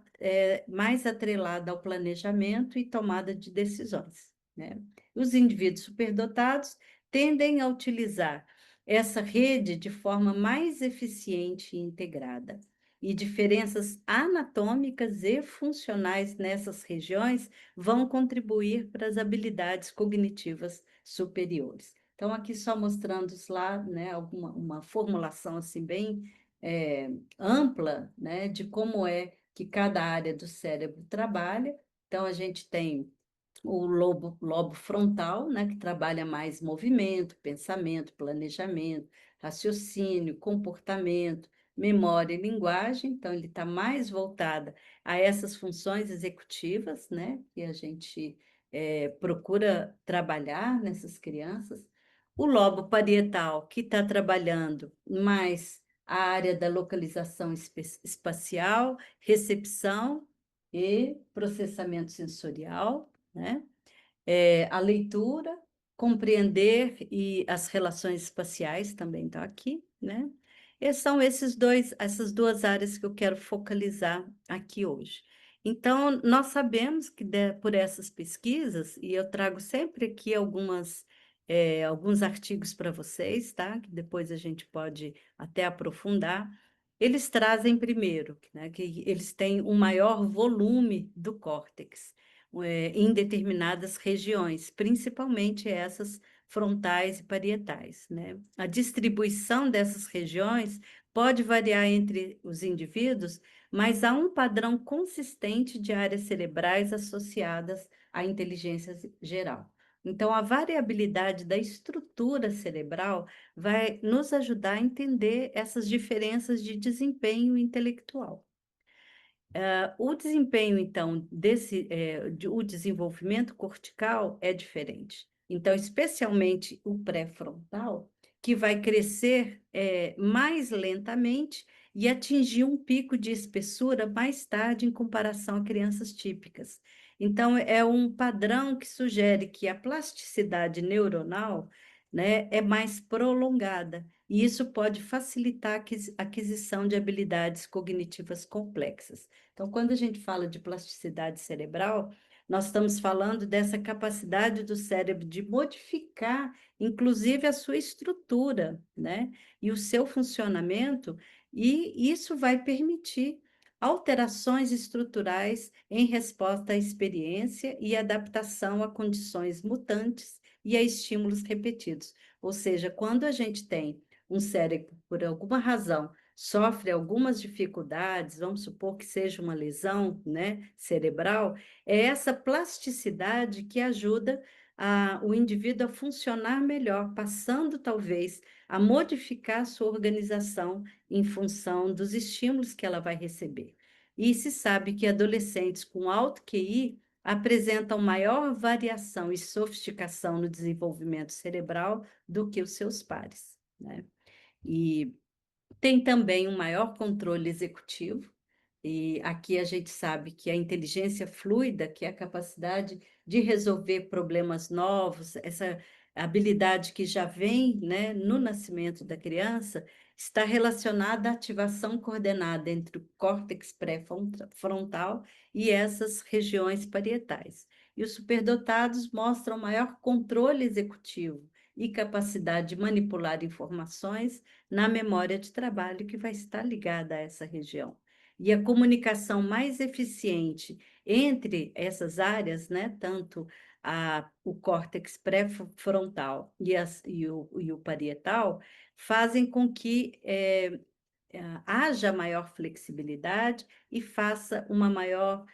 mais atrelada ao planejamento e tomada de decisões, né? Os indivíduos superdotados tendem a utilizar essa rede de forma mais eficiente e integrada e diferenças anatômicas e funcionais nessas regiões vão contribuir para as habilidades cognitivas superiores. Então, aqui só mostrando lá, né, uma formulação assim bem ampla, né, de como é que cada área do cérebro trabalha. Então, a gente tem o lobo frontal, né, que trabalha mais movimento, pensamento, planejamento, raciocínio, comportamento, memória e linguagem. Então, ele está mais voltada a essas funções executivas, né, que a gente procura trabalhar nessas crianças. O lobo parietal, que está trabalhando mais a área da localização espacial, recepção e processamento sensorial, né? A leitura, compreender e as relações espaciais também estão aqui, né? E são essas duas áreas que eu quero focalizar aqui hoje. Então, nós sabemos que por essas pesquisas, e eu trago sempre aqui alguns artigos para vocês, tá? Que depois a gente pode até aprofundar. Eles trazem primeiro, né, que eles têm um maior volume do córtex em determinadas regiões, principalmente essas frontais e parietais, né? A distribuição dessas regiões pode variar entre os indivíduos, mas há um padrão consistente de áreas cerebrais associadas à inteligência geral. Então, a variabilidade da estrutura cerebral vai nos ajudar a entender essas diferenças de desempenho intelectual. O desempenho, então, o desenvolvimento cortical é diferente. Então, especialmente o pré-frontal, que vai crescer mais lentamente e atingir um pico de espessura mais tarde em comparação a crianças típicas. Então, é um padrão que sugere que a plasticidade neuronal, né, é mais prolongada, e isso pode facilitar a aquisição de habilidades cognitivas complexas. Então, quando a gente fala de plasticidade cerebral, nós estamos falando dessa capacidade do cérebro de modificar, inclusive, a sua estrutura, né? E o seu funcionamento, e isso vai permitir alterações estruturais em resposta à experiência e adaptação a condições mutantes e a estímulos repetidos. Ou seja, quando a gente tem um cérebro, por alguma razão, sofre algumas dificuldades, vamos supor que seja uma lesão, né, cerebral, é essa plasticidade que ajuda o indivíduo a funcionar melhor, passando talvez a modificar a sua organização em função dos estímulos que ela vai receber. E se sabe que adolescentes com alto QI apresentam maior variação e sofisticação no desenvolvimento cerebral do que os seus pares, né? E tem também um maior controle executivo, e aqui a gente sabe que a inteligência fluida, que é a capacidade de resolver problemas novos, essa habilidade que já vem, né, no nascimento da criança, está relacionada à ativação coordenada entre o córtex pré-frontal e essas regiões parietais. E os superdotados mostram maior controle executivo e capacidade de manipular informações na memória de trabalho que vai estar ligada a essa região. E a comunicação mais eficiente entre essas áreas, né, tanto o córtex pré-frontal e o parietal, fazem com que haja maior flexibilidade e faça uma maior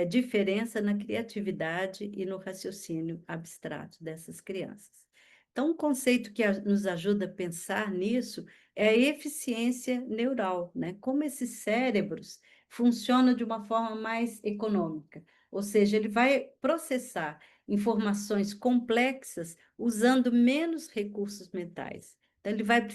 diferença na criatividade e no raciocínio abstrato dessas crianças. Então, um conceito que nos ajuda a pensar nisso é a eficiência neural, né? Como esses cérebros funcionam de uma forma mais econômica, ou seja, ele vai processar informações complexas usando menos recursos mentais. Então, ele vai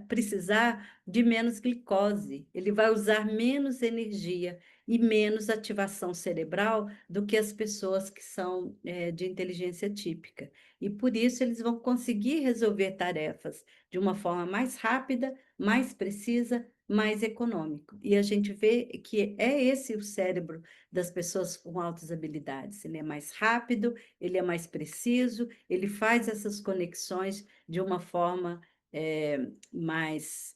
precisar de menos glicose, ele vai usar menos energia e menos ativação cerebral do que as pessoas que são de inteligência típica. E por isso eles vão conseguir resolver tarefas de uma forma mais rápida, mais precisa, mais econômico. E a gente vê que é esse o cérebro das pessoas com altas habilidades. Ele é mais rápido, ele é mais preciso, ele faz essas conexões de uma forma mais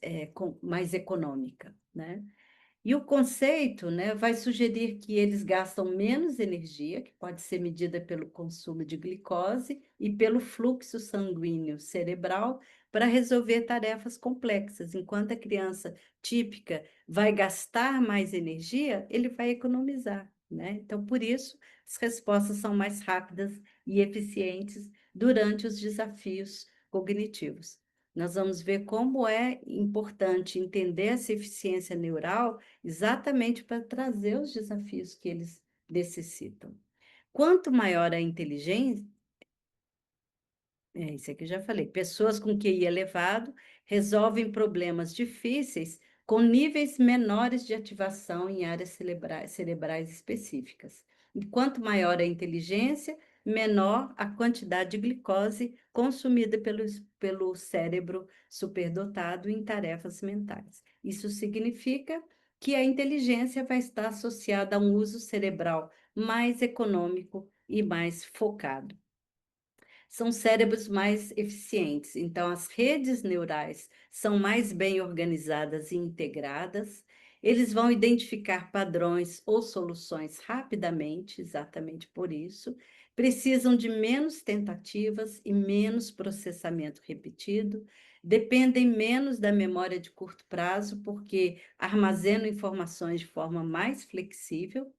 econômica, né? E o conceito, né, vai sugerir que eles gastam menos energia, que pode ser medida pelo consumo de glicose e pelo fluxo sanguíneo cerebral, para resolver tarefas complexas. Enquanto a criança típica vai gastar mais energia, ele vai economizar, né? Então, por isso, as respostas são mais rápidas e eficientes durante os desafios cognitivos. Nós vamos ver como é importante entender essa eficiência neural exatamente para trazer os desafios que eles necessitam. Quanto maior a inteligência, isso aqui eu já falei, pessoas com QI elevado resolvem problemas difíceis com níveis menores de ativação em áreas cerebrais específicas. E quanto maior a inteligência, menor a quantidade de glicose consumida pelo cérebro superdotado em tarefas mentais. Isso significa que a inteligência vai estar associada a um uso cerebral mais econômico e mais focado. São cérebros mais eficientes, então as redes neurais são mais bem organizadas e integradas, eles vão identificar padrões ou soluções rapidamente, exatamente por isso, precisam de menos tentativas e menos processamento repetido, dependem menos da memória de curto prazo, porque armazenam informações de forma mais flexível.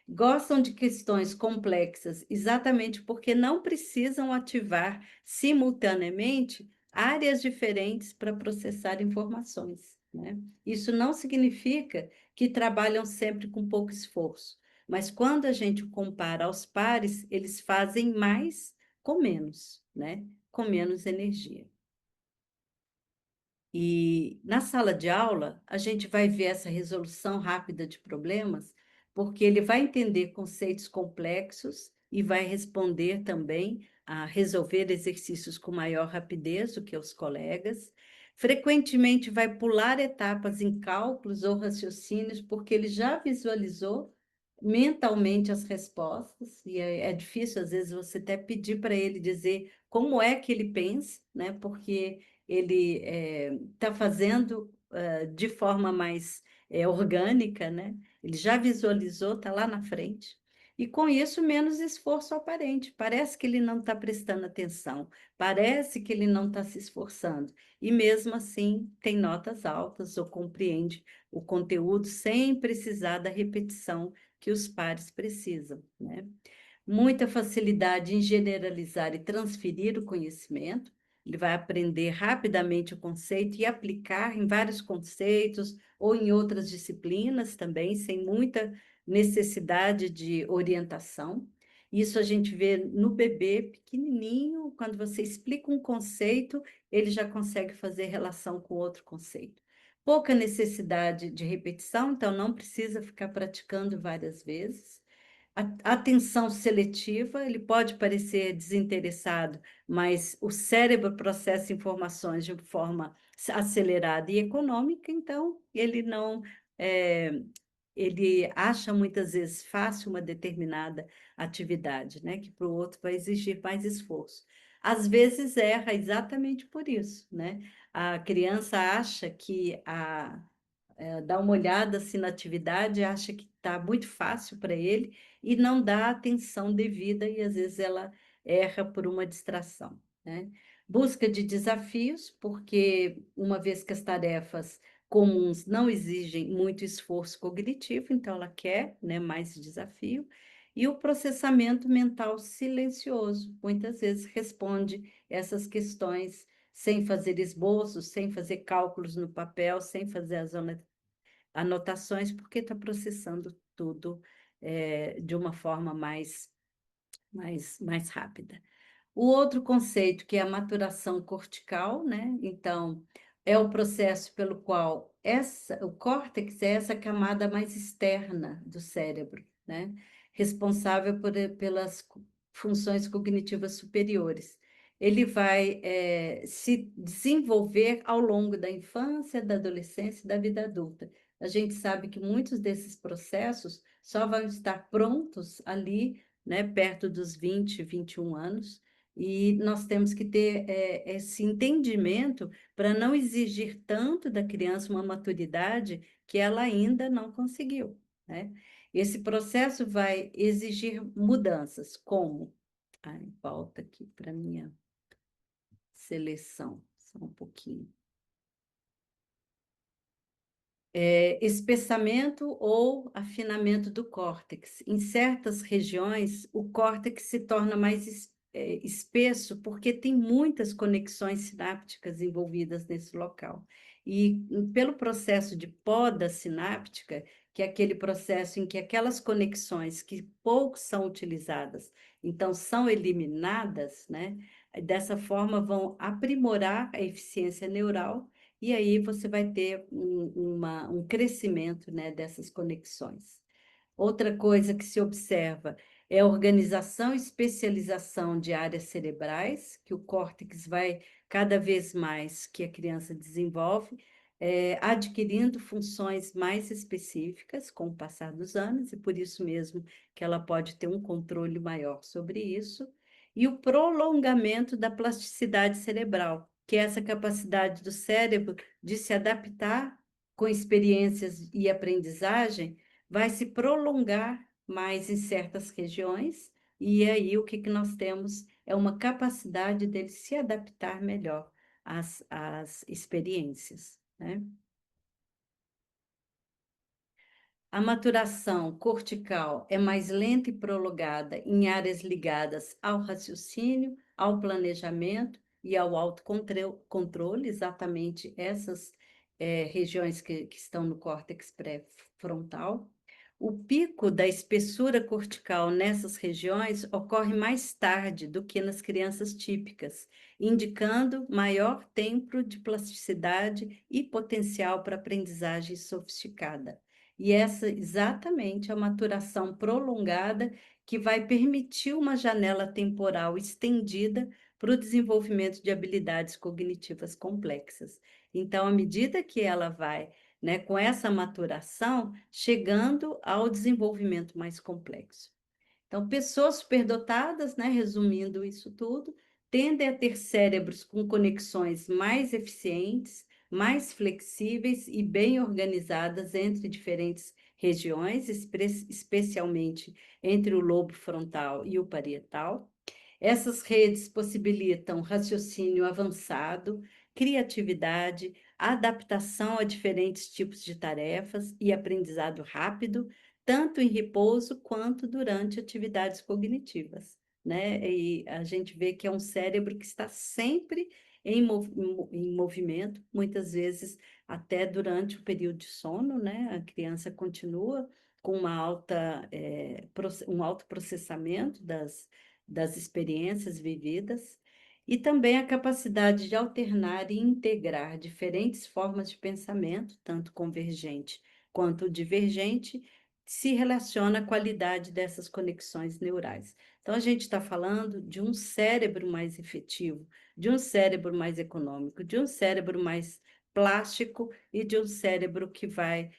Gostam de questões complexas exatamente porque não precisam ativar simultaneamente áreas diferentes para processar informações, né? Isso não significa que trabalham sempre com pouco esforço, mas quando a gente compara aos pares, eles fazem mais com menos, né? Com menos energia. E na sala de aula, a gente vai ver essa resolução rápida de problemas, porque ele vai entender conceitos complexos e vai responder também a resolver exercícios com maior rapidez do que os colegas. Frequentemente vai pular etapas em cálculos ou raciocínios, porque ele já visualizou mentalmente as respostas, e é difícil, às vezes, você até pedir para ele dizer como é que ele pensa, né? Porque ele está fazendo de forma mais orgânica, né? Ele já visualizou, está lá na frente. E com isso, menos esforço aparente. Parece que ele não está prestando atenção, parece que ele não está se esforçando. E mesmo assim, tem notas altas ou compreende o conteúdo sem precisar da repetição que os pares precisam, né? Muita facilidade em generalizar e transferir o conhecimento, ele vai aprender rapidamente o conceito e aplicar em vários conceitos ou em outras disciplinas também, sem muita necessidade de orientação. Isso a gente vê no bebê pequenininho, quando você explica um conceito, ele já consegue fazer relação com outro conceito. Pouca necessidade de repetição, então não precisa ficar praticando várias vezes. Atenção seletiva, ele pode parecer desinteressado, mas o cérebro processa informações de forma acelerada e econômica, então ele não, é, ele acha muitas vezes fácil uma determinada atividade, né, que para o outro vai exigir mais esforço. Às vezes erra exatamente por isso, né? A criança acha que dá uma olhada assim na atividade, acha que está muito fácil para ele e não dá atenção devida e às vezes ela erra por uma distração, né? Busca de desafios, porque uma vez que as tarefas comuns não exigem muito esforço cognitivo, então ela quer, né, mais desafio. E o processamento mental silencioso, muitas vezes responde essas questões sem fazer esboços, sem fazer cálculos no papel, sem fazer as anotações, porque está processando tudo de uma forma mais rápida. O outro conceito, que é a maturação cortical, né? Então, é o processo pelo qual o córtex é essa camada mais externa do cérebro, né? Responsável pelas funções cognitivas superiores. Ele vai se desenvolver ao longo da infância, da adolescência e da vida adulta. A gente sabe que muitos desses processos só vão estar prontos ali, né, perto dos 21 anos, e nós temos que ter esse entendimento para não exigir tanto da criança uma maturidade que ela ainda não conseguiu, né? Esse processo vai exigir mudanças, como... Ai, volta aqui para minha seleção, só um pouquinho. Espessamento ou afinamento do córtex. Em certas regiões, o córtex se torna mais espesso porque tem muitas conexões sinápticas envolvidas nesse local. E pelo processo de poda sináptica, que é aquele processo em que aquelas conexões que pouco são utilizadas, então são eliminadas, né? Dessa forma vão aprimorar a eficiência neural e aí você vai ter um crescimento, né, dessas conexões. Outra coisa que se observa é a organização e especialização de áreas cerebrais, que o córtex vai cada vez mais que a criança desenvolve, adquirindo funções mais específicas com o passar dos anos, e por isso mesmo que ela pode ter um controle maior sobre isso, e o prolongamento da plasticidade cerebral, que é essa capacidade do cérebro de se adaptar com experiências e aprendizagem vai se prolongar mais em certas regiões, e aí o que nós temos é uma capacidade dele se adaptar melhor às experiências, né? A maturação cortical é mais lenta e prolongada em áreas ligadas ao raciocínio, ao planejamento e ao autocontrole, exatamente essas regiões que estão no córtex pré-frontal. O pico da espessura cortical nessas regiões ocorre mais tarde do que nas crianças típicas, indicando maior tempo de plasticidade e potencial para aprendizagem sofisticada. E essa exatamente a maturação prolongada que vai permitir uma janela temporal estendida para o desenvolvimento de habilidades cognitivas complexas. Então, à medida que ela vai, né, com essa maturação, chegando ao desenvolvimento mais complexo. Então, pessoas superdotadas, né, resumindo isso tudo, tendem a ter cérebros com conexões mais eficientes, mais flexíveis e bem organizadas entre diferentes regiões, especialmente entre o lobo frontal e o parietal. Essas redes possibilitam raciocínio avançado, criatividade, adaptação a diferentes tipos de tarefas e aprendizado rápido, tanto em repouso quanto durante atividades cognitivas, né? E a gente vê que é um cérebro que está sempre em movimento, muitas vezes até durante o período de sono, né? A criança continua com um alto processamento das experiências vividas, e também a capacidade de alternar e integrar diferentes formas de pensamento, tanto convergente quanto divergente, se relaciona à qualidade dessas conexões neurais. Então, a gente está falando de um cérebro mais efetivo, de um cérebro mais econômico, de um cérebro mais plástico e de um cérebro que vai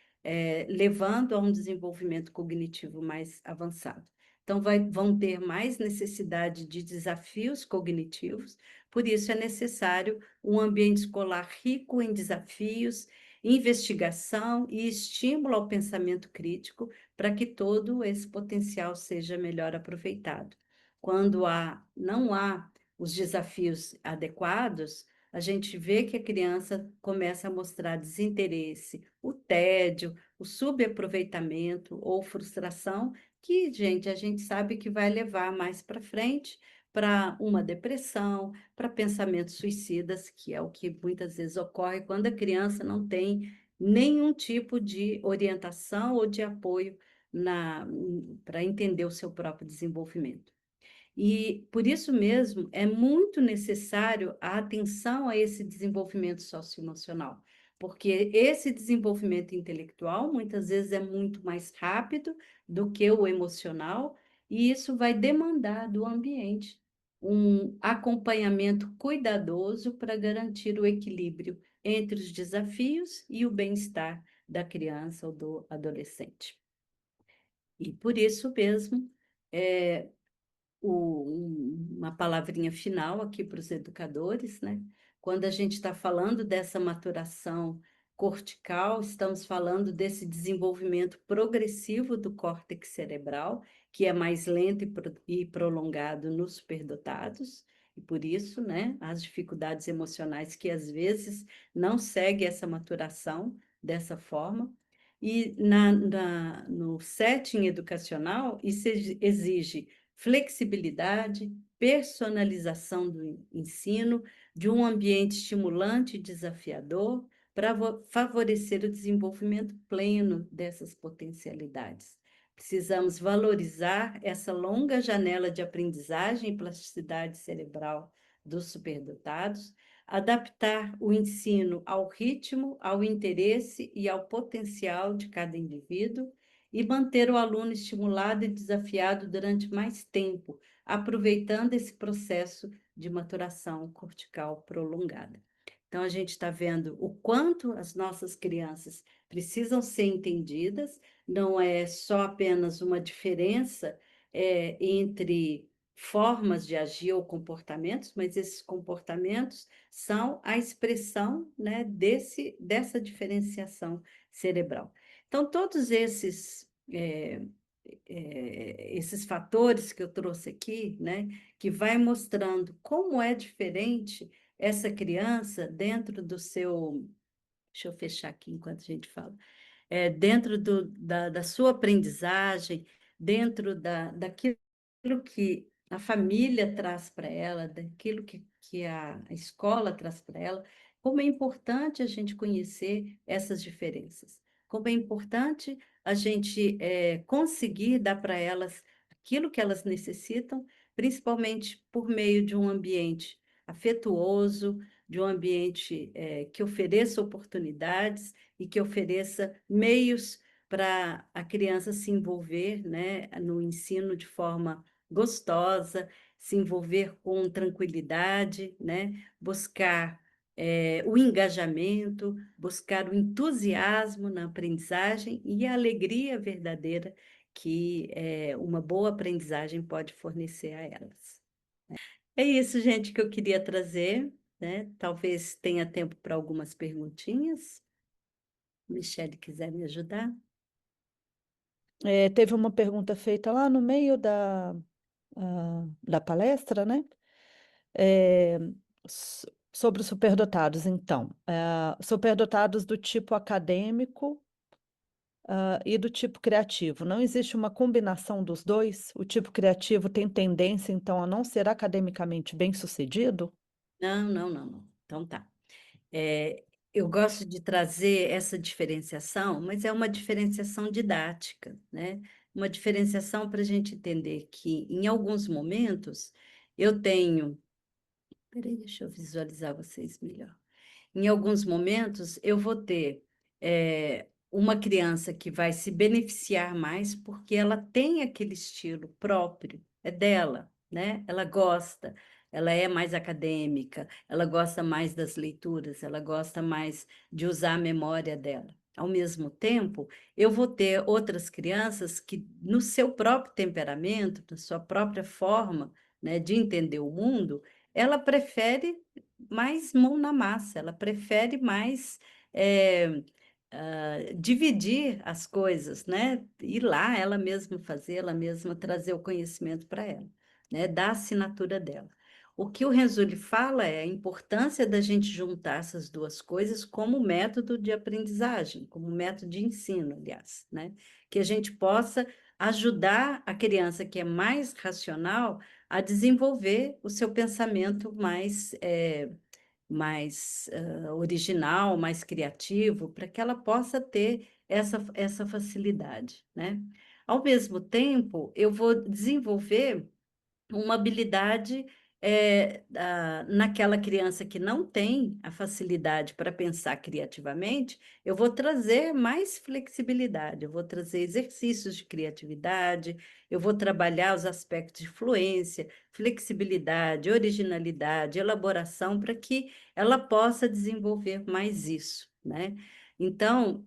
levando a um desenvolvimento cognitivo mais avançado. Então, vão ter mais necessidade de desafios cognitivos, por isso é necessário um ambiente escolar rico em desafios, investigação e estímulo ao pensamento crítico para que todo esse potencial seja melhor aproveitado. Quando não há os desafios adequados, a gente vê que a criança começa a mostrar desinteresse, o tédio, o subaproveitamento ou frustração, que, gente, a gente sabe que vai levar mais para frente para uma depressão, para pensamentos suicidas, que é o que muitas vezes ocorre quando a criança não tem nenhum tipo de orientação ou de apoio para entender o seu próprio desenvolvimento. E por isso mesmo é muito necessário a atenção a esse desenvolvimento socioemocional, porque esse desenvolvimento intelectual muitas vezes é muito mais rápido do que o emocional, e isso vai demandar do ambiente um acompanhamento cuidadoso para garantir o equilíbrio entre os desafios e o bem-estar da criança ou do adolescente. E por isso mesmo, é, uma palavrinha final aqui para os educadores, né? Quando a gente está falando dessa maturação cortical, estamos falando desse desenvolvimento progressivo do córtex cerebral, que é mais lento e prolongado nos superdotados, e por isso, né, as dificuldades emocionais que às vezes não seguem essa maturação dessa forma. E no setting educacional, isso exige flexibilidade, personalização do ensino, de um ambiente estimulante e desafiador, para favorecer o desenvolvimento pleno dessas potencialidades. Precisamos valorizar essa longa janela de aprendizagem e plasticidade cerebral dos superdotados, adaptar o ensino ao ritmo, ao interesse e ao potencial de cada indivíduo, e manter o aluno estimulado e desafiado durante mais tempo, aproveitando esse processo de maturação cortical prolongada. Então, a gente está vendo o quanto as nossas crianças precisam ser entendidas, não é só apenas uma diferença entre formas de agir ou comportamentos, mas esses comportamentos são a expressão, né, dessa diferenciação cerebral. Então, todos esses fatores que eu trouxe aqui, né, que vai mostrando como é diferente essa criança dentro do seu. Deixa eu fechar aqui enquanto a gente fala. Dentro da sua aprendizagem, dentro daquilo que a família traz para ela, daquilo que a escola traz para ela, como é importante a gente conhecer essas diferenças, como é importante a gente conseguir dar para elas aquilo que elas necessitam, principalmente por meio de um ambiente afetuoso, de um ambiente que ofereça oportunidades e que ofereça meios para a criança se envolver, né, no ensino de forma gostosa, se envolver com tranquilidade, né, buscar o engajamento, buscar o entusiasmo na aprendizagem e a alegria verdadeira que uma boa aprendizagem pode fornecer a elas. É isso, gente, que eu queria trazer, né? Talvez tenha tempo para algumas perguntinhas. Michele quiser me ajudar. Teve uma pergunta feita lá no meio da palestra, né? É, sobre os superdotados, então. Superdotados do tipo acadêmico, e do tipo criativo. Não existe uma combinação dos dois? O tipo criativo tem tendência, então, a não ser academicamente bem-sucedido? Não, não, não, não. Então tá. É, eu gosto de trazer essa diferenciação, mas é uma diferenciação didática, né? Uma diferenciação para a gente entender que, em alguns momentos, eu tenho. Peraí, deixa eu visualizar vocês melhor. Em alguns momentos, eu vou ter uma criança que vai se beneficiar mais porque ela tem aquele estilo próprio, é dela, né? Ela gosta, ela é mais acadêmica, ela gosta mais das leituras, ela gosta mais de usar a memória dela. Ao mesmo tempo, eu vou ter outras crianças que, no seu próprio temperamento, na sua própria forma, né, de entender o mundo, ela prefere mais mão na massa, ela prefere mais dividir as coisas, né? Ir lá, ela mesma fazer, ela mesma trazer o conhecimento para ela, né? Da assinatura dela. O que o Renzulli fala é a importância da gente juntar essas duas coisas como método de aprendizagem, como método de ensino, aliás, né? Que a gente possa ajudar a criança que é mais racional a desenvolver o seu pensamento mais original, mais criativo, para que ela possa ter essa facilidade, né? Ao mesmo tempo, eu vou desenvolver uma habilidade naquela criança que não tem a facilidade para pensar criativamente, eu vou trazer mais flexibilidade, eu vou trazer exercícios de criatividade, eu vou trabalhar os aspectos de fluência, flexibilidade, originalidade, elaboração, para que ela possa desenvolver mais isso, né? Então,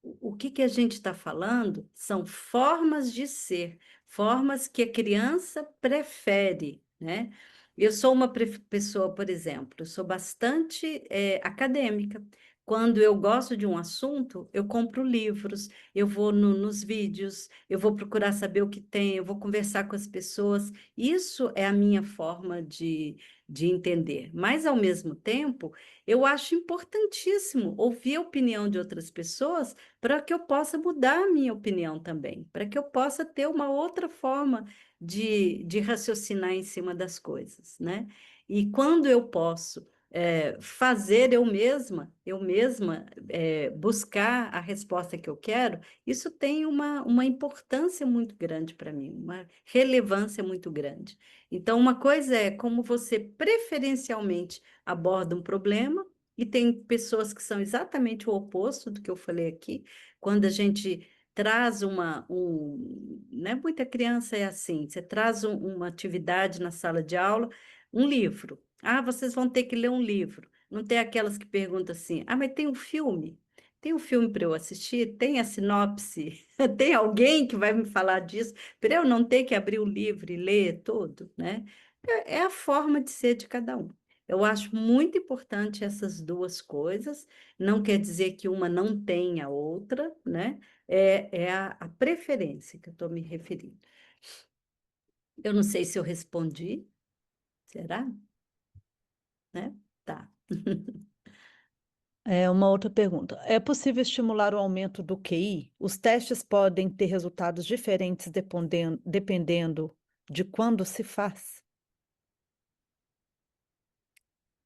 o que que a gente está falando são formas de ser, formas que a criança prefere, né? Eu sou uma pessoa, por exemplo, eu sou bastante acadêmica. Quando eu gosto de um assunto, eu compro livros, eu vou nos vídeos, eu vou procurar saber o que tem, eu vou conversar com as pessoas. Isso é a minha forma de entender. Mas, ao mesmo tempo, eu acho importantíssimo ouvir a opinião de outras pessoas para que eu possa mudar a minha opinião também, para que eu possa ter uma outra forma de raciocinar em cima das coisas, né? E quando eu posso fazer eu mesma buscar a resposta que eu quero, isso tem uma importância muito grande para mim, uma relevância muito grande. Então, uma coisa é como você preferencialmente aborda um problema, e tem pessoas que são exatamente o oposto do que eu falei aqui, quando a gente traz né? Muita criança é assim, você traz uma atividade na sala de aula, um livro. Ah, vocês vão ter que ler um livro. Não tem aquelas que perguntam assim, ah, mas tem um filme? Tem um filme para eu assistir? Tem a sinopse? Tem alguém que vai me falar disso para eu não ter que abrir o livro e ler todo, né? É a forma de ser de cada um. Eu acho muito importante essas duas coisas, não quer dizer que uma não tenha a outra, né? É a preferência que eu estou me referindo. Eu não sei se eu respondi, será? Né? Tá. É uma outra pergunta. É possível estimular o aumento do QI? Os testes podem ter resultados diferentes dependendo de quando se faz?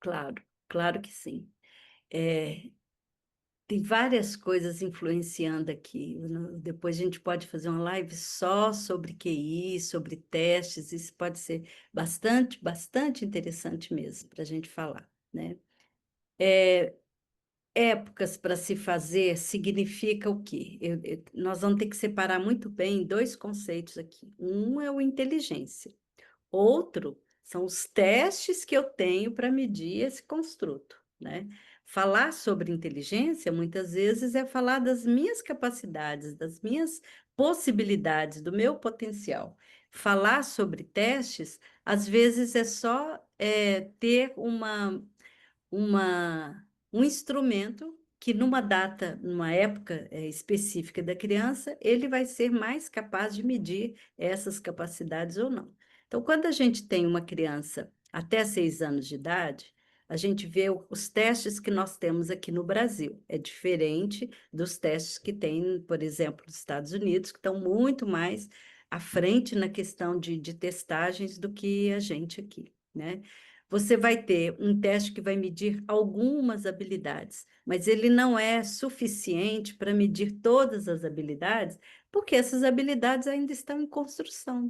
Claro, claro que sim. É, tem várias coisas influenciando aqui. Depois a gente pode fazer uma live só sobre QI, sobre testes. Isso pode ser bastante, bastante interessante mesmo para a gente falar, né? Épocas para se fazer significa o quê? Nós vamos ter que separar muito bem dois conceitos aqui. Um é o inteligência. Outro são os testes que eu tenho para medir esse construto, né? Falar sobre inteligência, muitas vezes, é falar das minhas capacidades, das minhas possibilidades, do meu potencial. Falar sobre testes, às vezes, é só ter uma, um instrumento que numa data, numa época específica da criança, ele vai ser mais capaz de medir essas capacidades ou não. Então, quando a gente tem uma criança até 6 anos de idade, a gente vê os testes que nós temos aqui no Brasil. É diferente dos testes que tem, por exemplo, nos Estados Unidos, que estão muito mais à frente na questão de testagens do que a gente aqui, né? você vai ter um teste que vai medir algumas habilidades, mas ele não é suficiente para medir todas as habilidades, porque essas habilidades ainda estão em construção.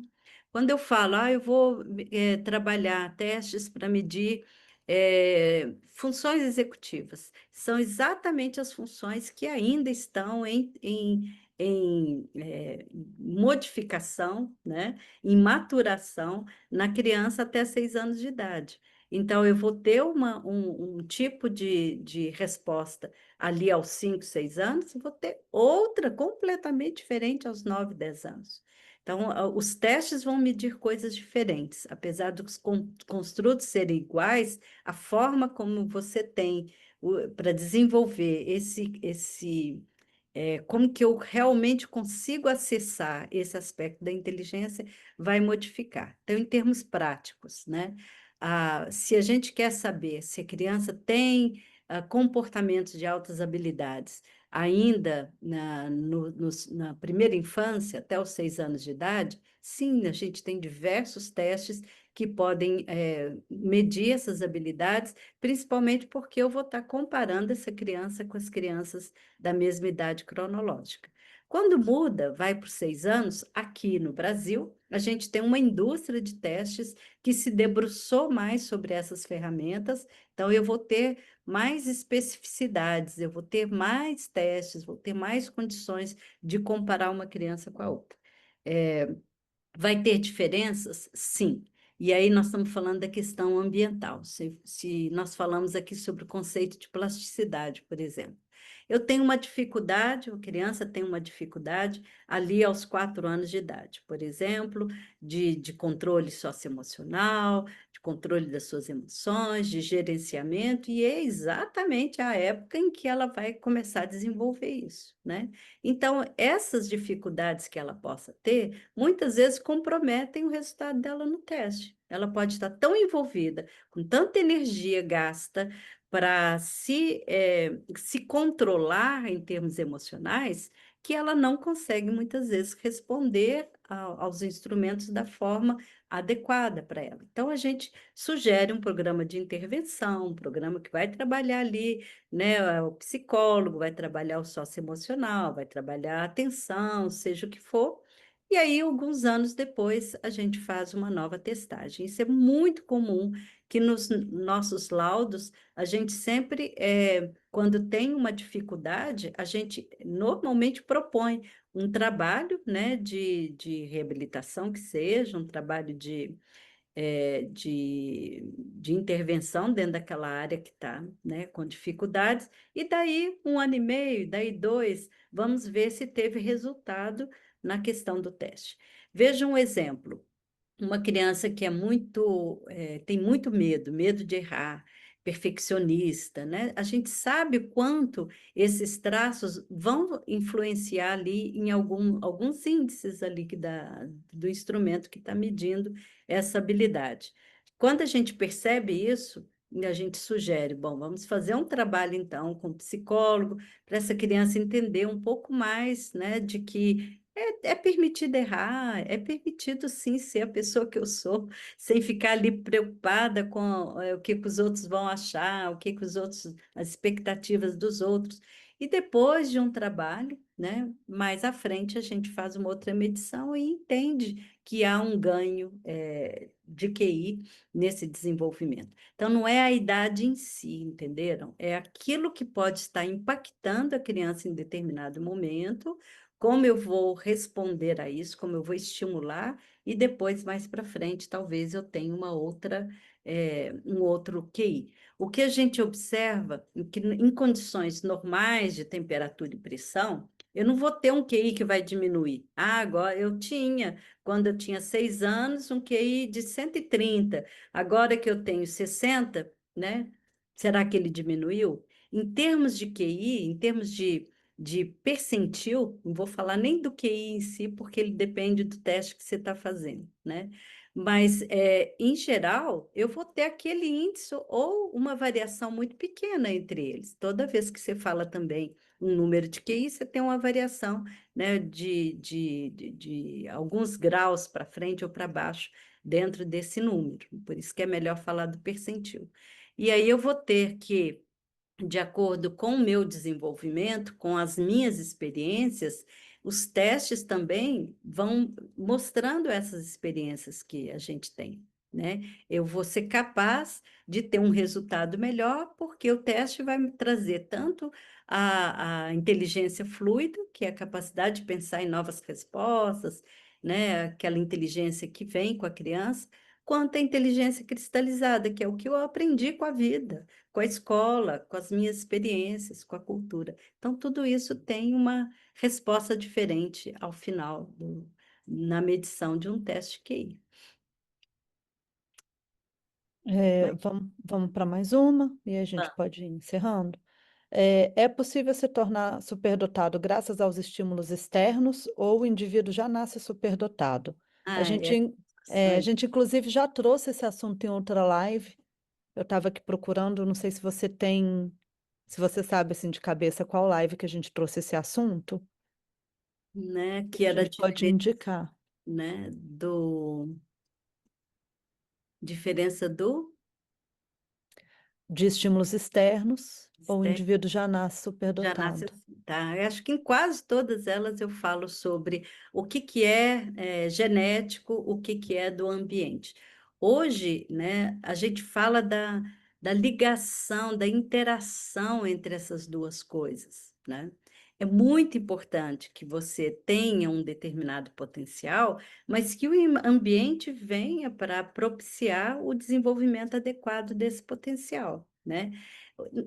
Quando eu falo, eu vou trabalhar testes para medir funções executivas, são exatamente as funções que ainda estão em modificação, né, em maturação na criança até 6 anos de idade. Então, eu vou ter um tipo de resposta ali aos 5, 6 anos, e vou ter outra completamente diferente aos 9, 10 anos. Então, os testes vão medir coisas diferentes. Apesar dos construtos serem iguais, a forma como você tem para desenvolver como que eu realmente consigo acessar esse aspecto da inteligência vai modificar. Então, em termos práticos, né? Se a gente quer saber se a criança tem comportamentos de altas habilidades ainda na primeira infância, até os 6 anos de idade, sim, a gente tem diversos testes que podem medir essas habilidades, principalmente porque eu vou estar comparando essa criança com as crianças da mesma idade cronológica. Quando muda, vai para os 6 anos, aqui no Brasil, a gente tem uma indústria de testes que se debruçou mais sobre essas ferramentas, então eu vou ter mais especificidades, eu vou ter mais testes, vou ter mais condições de comparar uma criança com a outra. É, Vai ter diferenças? Sim. E aí nós estamos falando da questão ambiental. Se nós falamos aqui sobre o conceito de plasticidade, por exemplo. Eu tenho uma dificuldade, a criança tem uma dificuldade ali aos 4 anos de idade, por exemplo, de controle socioemocional, de controle das suas emoções, de gerenciamento, e é exatamente a época em que ela vai começar a desenvolver isso, né? Então, essas dificuldades que ela possa ter, muitas vezes comprometem o resultado dela no teste. Ela pode estar tão envolvida, com tanta energia gasta para se controlar em termos emocionais, que ela não consegue muitas vezes responder aos instrumentos da forma adequada para ela. Então, a gente sugere um programa de intervenção, um programa que vai trabalhar ali, né? O psicólogo vai trabalhar o socioemocional, vai trabalhar a atenção, seja o que for. E aí, alguns anos depois, a gente faz uma nova testagem. Isso é muito comum, que nos nossos laudos, a gente sempre, quando tem uma dificuldade, a gente normalmente propõe um trabalho, né, de reabilitação que seja, um trabalho de intervenção dentro daquela área que está, né, com dificuldades, e daí 1 ano e meio, daí 2, vamos ver se teve resultado na questão do teste. Veja um exemplo. Uma criança que tem muito medo de errar, perfeccionista, né? A gente sabe o quanto esses traços vão influenciar ali em alguns índices ali do instrumento que está medindo essa habilidade. Quando a gente percebe isso, a gente sugere, bom, vamos fazer um trabalho então com o psicólogo para essa criança entender um pouco mais, né, de que é permitido errar, é permitido sim ser a pessoa que eu sou, sem ficar ali preocupada com o que os outros vão achar, as expectativas dos outros. E depois de um trabalho, né, mais à frente a gente faz uma outra medição e entende que há um ganho de QI nesse desenvolvimento. Então, não é a idade em si, entenderam? É aquilo que pode estar impactando a criança em determinado momento, como eu vou responder a isso, como eu vou estimular, e depois, mais para frente, talvez eu tenha um outro QI. O que a gente observa é que em condições normais de temperatura e pressão, eu não vou ter um QI que vai diminuir. Agora eu tinha, quando eu tinha 6 anos, um QI de 130. Agora que eu tenho 60, né? Será que ele diminuiu? Em termos de QI, em termos de percentil, não vou falar nem do QI em si, porque ele depende do teste que você está fazendo, né? Mas, em geral, eu vou ter aquele índice ou uma variação muito pequena entre eles. Toda vez que você fala também um número de QI, você tem uma variação, né, de alguns graus para frente ou para baixo dentro desse número. Por isso que é melhor falar do percentil. E aí eu vou ter que, de acordo com o meu desenvolvimento, com as minhas experiências, os testes também vão mostrando essas experiências que a gente tem, né? Eu vou ser capaz de ter um resultado melhor, porque o teste vai me trazer tanto a inteligência fluida, que é a capacidade de pensar em novas respostas, né? Aquela inteligência que vem com a criança, quanto a inteligência cristalizada, que é o que eu aprendi com a vida, com a escola, com as minhas experiências, com a cultura. Então, tudo isso tem uma resposta diferente ao final na medição de um teste QI. Vamos para mais uma e a gente pode ir encerrando. É possível se tornar superdotado graças aos estímulos externos ou o indivíduo já nasce superdotado? A Ah, é gente, a gente inclusive já trouxe esse assunto em outra live. Eu estava aqui procurando, não sei se você tem, se você sabe assim de cabeça qual live que a gente trouxe esse assunto, né, que que a era a gente pode diferença, indicar. né, do diferença do De estímulos externos ou o indivíduo já nasce já nasce superdotado. assim, tá? Eu acho que em quase todas elas eu falo sobre o que que é, genético, o que que é do ambiente. Hoje, né, a gente fala da ligação, da interação entre essas duas coisas, né? É muito importante que você tenha um determinado potencial, mas que o ambiente venha para propiciar o desenvolvimento adequado desse potencial, né?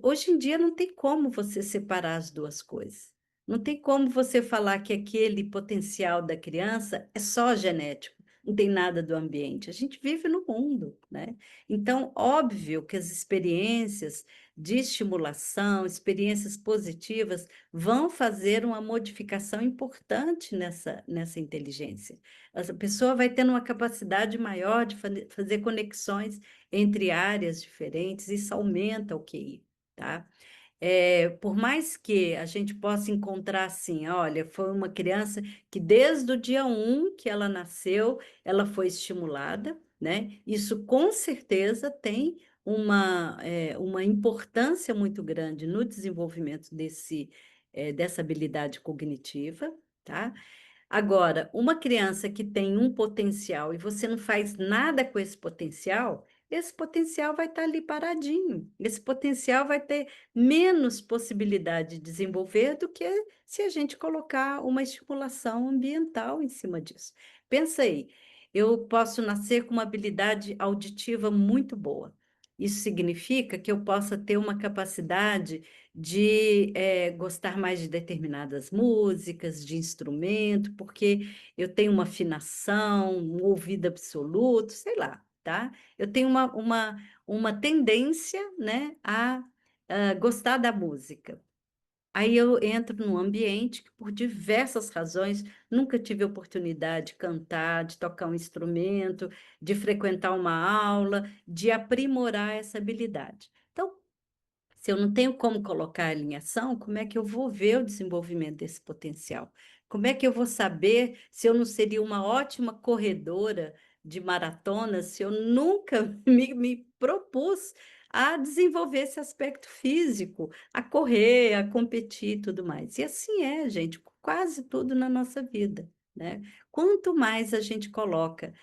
Hoje em dia não tem como você separar as duas coisas. Não tem como você falar que aquele potencial da criança é só genético, não tem nada do ambiente. A gente vive no mundo, né? Então, óbvio que as experiências de estimulação, experiências positivas, vão fazer uma modificação importante nessa inteligência. Essa pessoa vai tendo uma capacidade maior de fazer conexões entre áreas diferentes, isso aumenta o QI, tá? Por mais que a gente possa encontrar assim, olha, foi uma criança que desde o dia 1 que ela nasceu, ela foi estimulada, né? Isso com certeza tem uma importância muito grande no desenvolvimento dessa habilidade cognitiva, tá? Agora, uma criança que tem um potencial e você não faz nada com esse potencial vai estar ali paradinho. Esse potencial vai ter menos possibilidade de desenvolver do que se a gente colocar uma estimulação ambiental em cima disso. Pensa aí, eu posso nascer com uma habilidade auditiva muito boa. Isso significa que eu possa ter uma capacidade de gostar mais de determinadas músicas, de instrumento, porque eu tenho uma afinação, um ouvido absoluto, sei lá, tá? Eu tenho uma tendência, né, a gostar da música. Aí eu entro num ambiente que, por diversas razões, nunca tive oportunidade de cantar, de tocar um instrumento, de frequentar uma aula, de aprimorar essa habilidade. Então, se eu não tenho como colocar ela em ação, como é que eu vou ver o desenvolvimento desse potencial? Como é que eu vou saber se eu não seria uma ótima corredora de maratonas se eu nunca me propus a desenvolver esse aspecto físico, a correr, a competir e tudo mais? E assim é, gente, com quase tudo na nossa vida, né? Quanto mais a gente coloca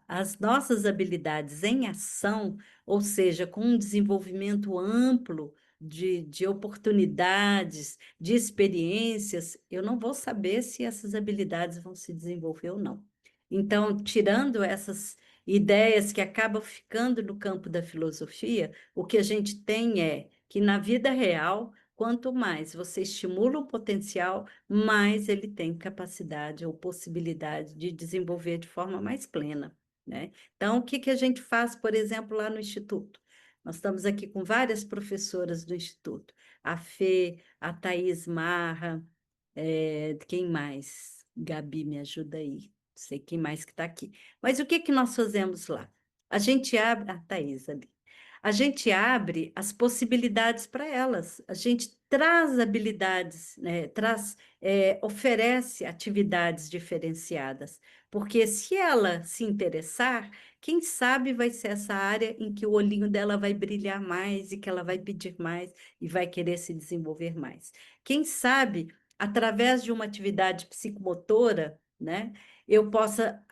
as nossas habilidades em ação, ou seja, com um desenvolvimento amplo de oportunidades, de experiências, eu não vou saber se essas habilidades vão se desenvolver ou não. Então, tirando essas ideias que acabam ficando no campo da filosofia, o que a gente tem é que na vida real, quanto mais você estimula o potencial, mais ele tem capacidade ou possibilidade de desenvolver de forma mais plena, né? Então, o que que a gente faz, por exemplo, lá no Instituto? Nós estamos aqui com várias professoras do Instituto. A Fê, a Thaís Marra, quem mais? Gabi, me ajuda aí. Não sei quem mais que está aqui. Mas o que que nós fazemos lá? A gente abre... A Thaís ali. a gente abre as possibilidades para elas, a gente traz habilidades, né, oferece atividades diferenciadas, porque se ela se interessar, quem sabe vai ser essa área em que o olhinho dela vai brilhar mais e que ela vai pedir mais e vai querer se desenvolver mais. Quem sabe, através de uma atividade psicomotora, né, eu possa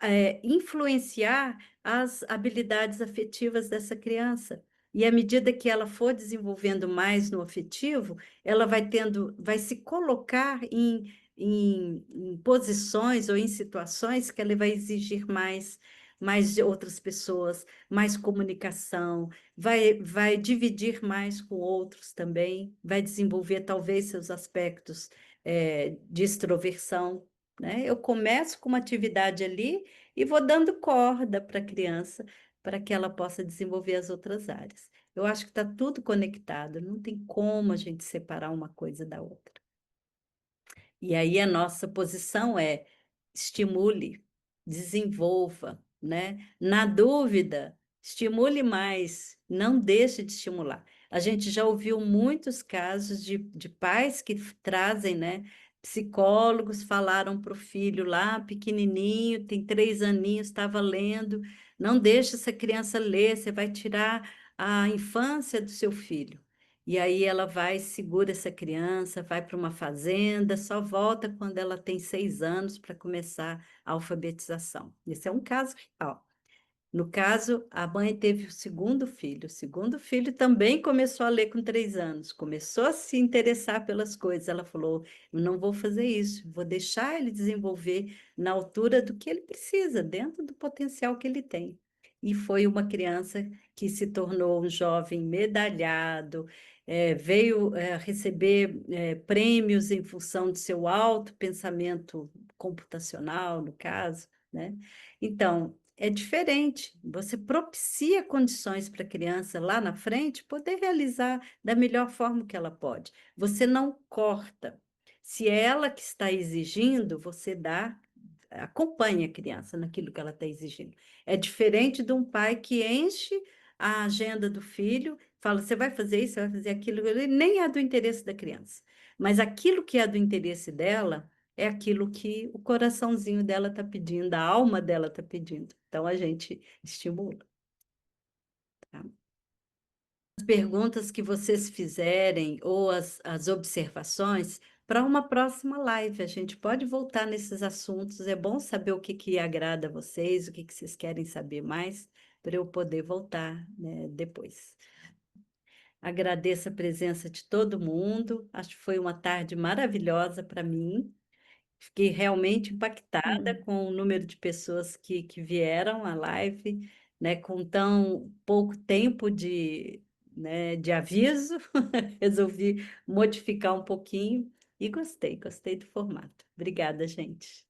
influenciar as habilidades afetivas dessa criança. E à medida que ela for desenvolvendo mais no afetivo, ela vai se colocar em posições ou em situações que ela vai exigir mais de outras pessoas, mais comunicação, vai dividir mais com outros também, vai desenvolver talvez seus aspectos de extroversão, né? Eu começo com uma atividade ali e vou dando corda para a criança para que ela possa desenvolver as outras áreas. Eu acho que está tudo conectado, não tem como a gente separar uma coisa da outra. E aí a nossa posição é estimule, desenvolva, né? Na dúvida, estimule mais, não deixe de estimular. A gente já ouviu muitos casos de pais que trazem, né? Psicólogos falaram para o filho lá, pequenininho, tem 3 aninhos, estava lendo. Não deixe essa criança ler, você vai tirar a infância do seu filho. E aí ela vai, segura essa criança, vai para uma fazenda, só volta quando ela tem 6 anos para começar a alfabetização. Esse é um caso real. No caso, a mãe teve o segundo filho. O segundo filho também começou a ler com 3 anos, começou a se interessar pelas coisas. Ela falou: Eu não vou fazer isso, vou deixar ele desenvolver na altura do que ele precisa, dentro do potencial que ele tem. E foi uma criança que se tornou um jovem medalhado, veio receber prêmios em função de seu alto pensamento computacional, no caso, né? Então, é diferente. Você propicia condições para a criança lá na frente poder realizar da melhor forma que ela pode. Você não corta. Se é ela que está exigindo, você dá, acompanha a criança naquilo que ela está exigindo. É diferente de um pai que enche a agenda do filho, fala: você vai fazer isso, você vai fazer aquilo, ele nem é do interesse da criança. Mas aquilo que é do interesse dela é aquilo que o coraçãozinho dela está pedindo, a alma dela está pedindo. Então a gente estimula. Tá? As perguntas que vocês fizerem ou as observações, para uma próxima live, a gente pode voltar nesses assuntos. É bom saber o que, que agrada a vocês, o que, que vocês querem saber mais, para eu poder voltar, né, depois. Agradeço a presença de todo mundo. Acho que foi uma tarde maravilhosa para mim. Fiquei realmente impactada Hum. com o número de pessoas que vieram à live, né, com tão pouco tempo né, de aviso. Resolvi modificar um pouquinho e gostei do formato. Obrigada, gente.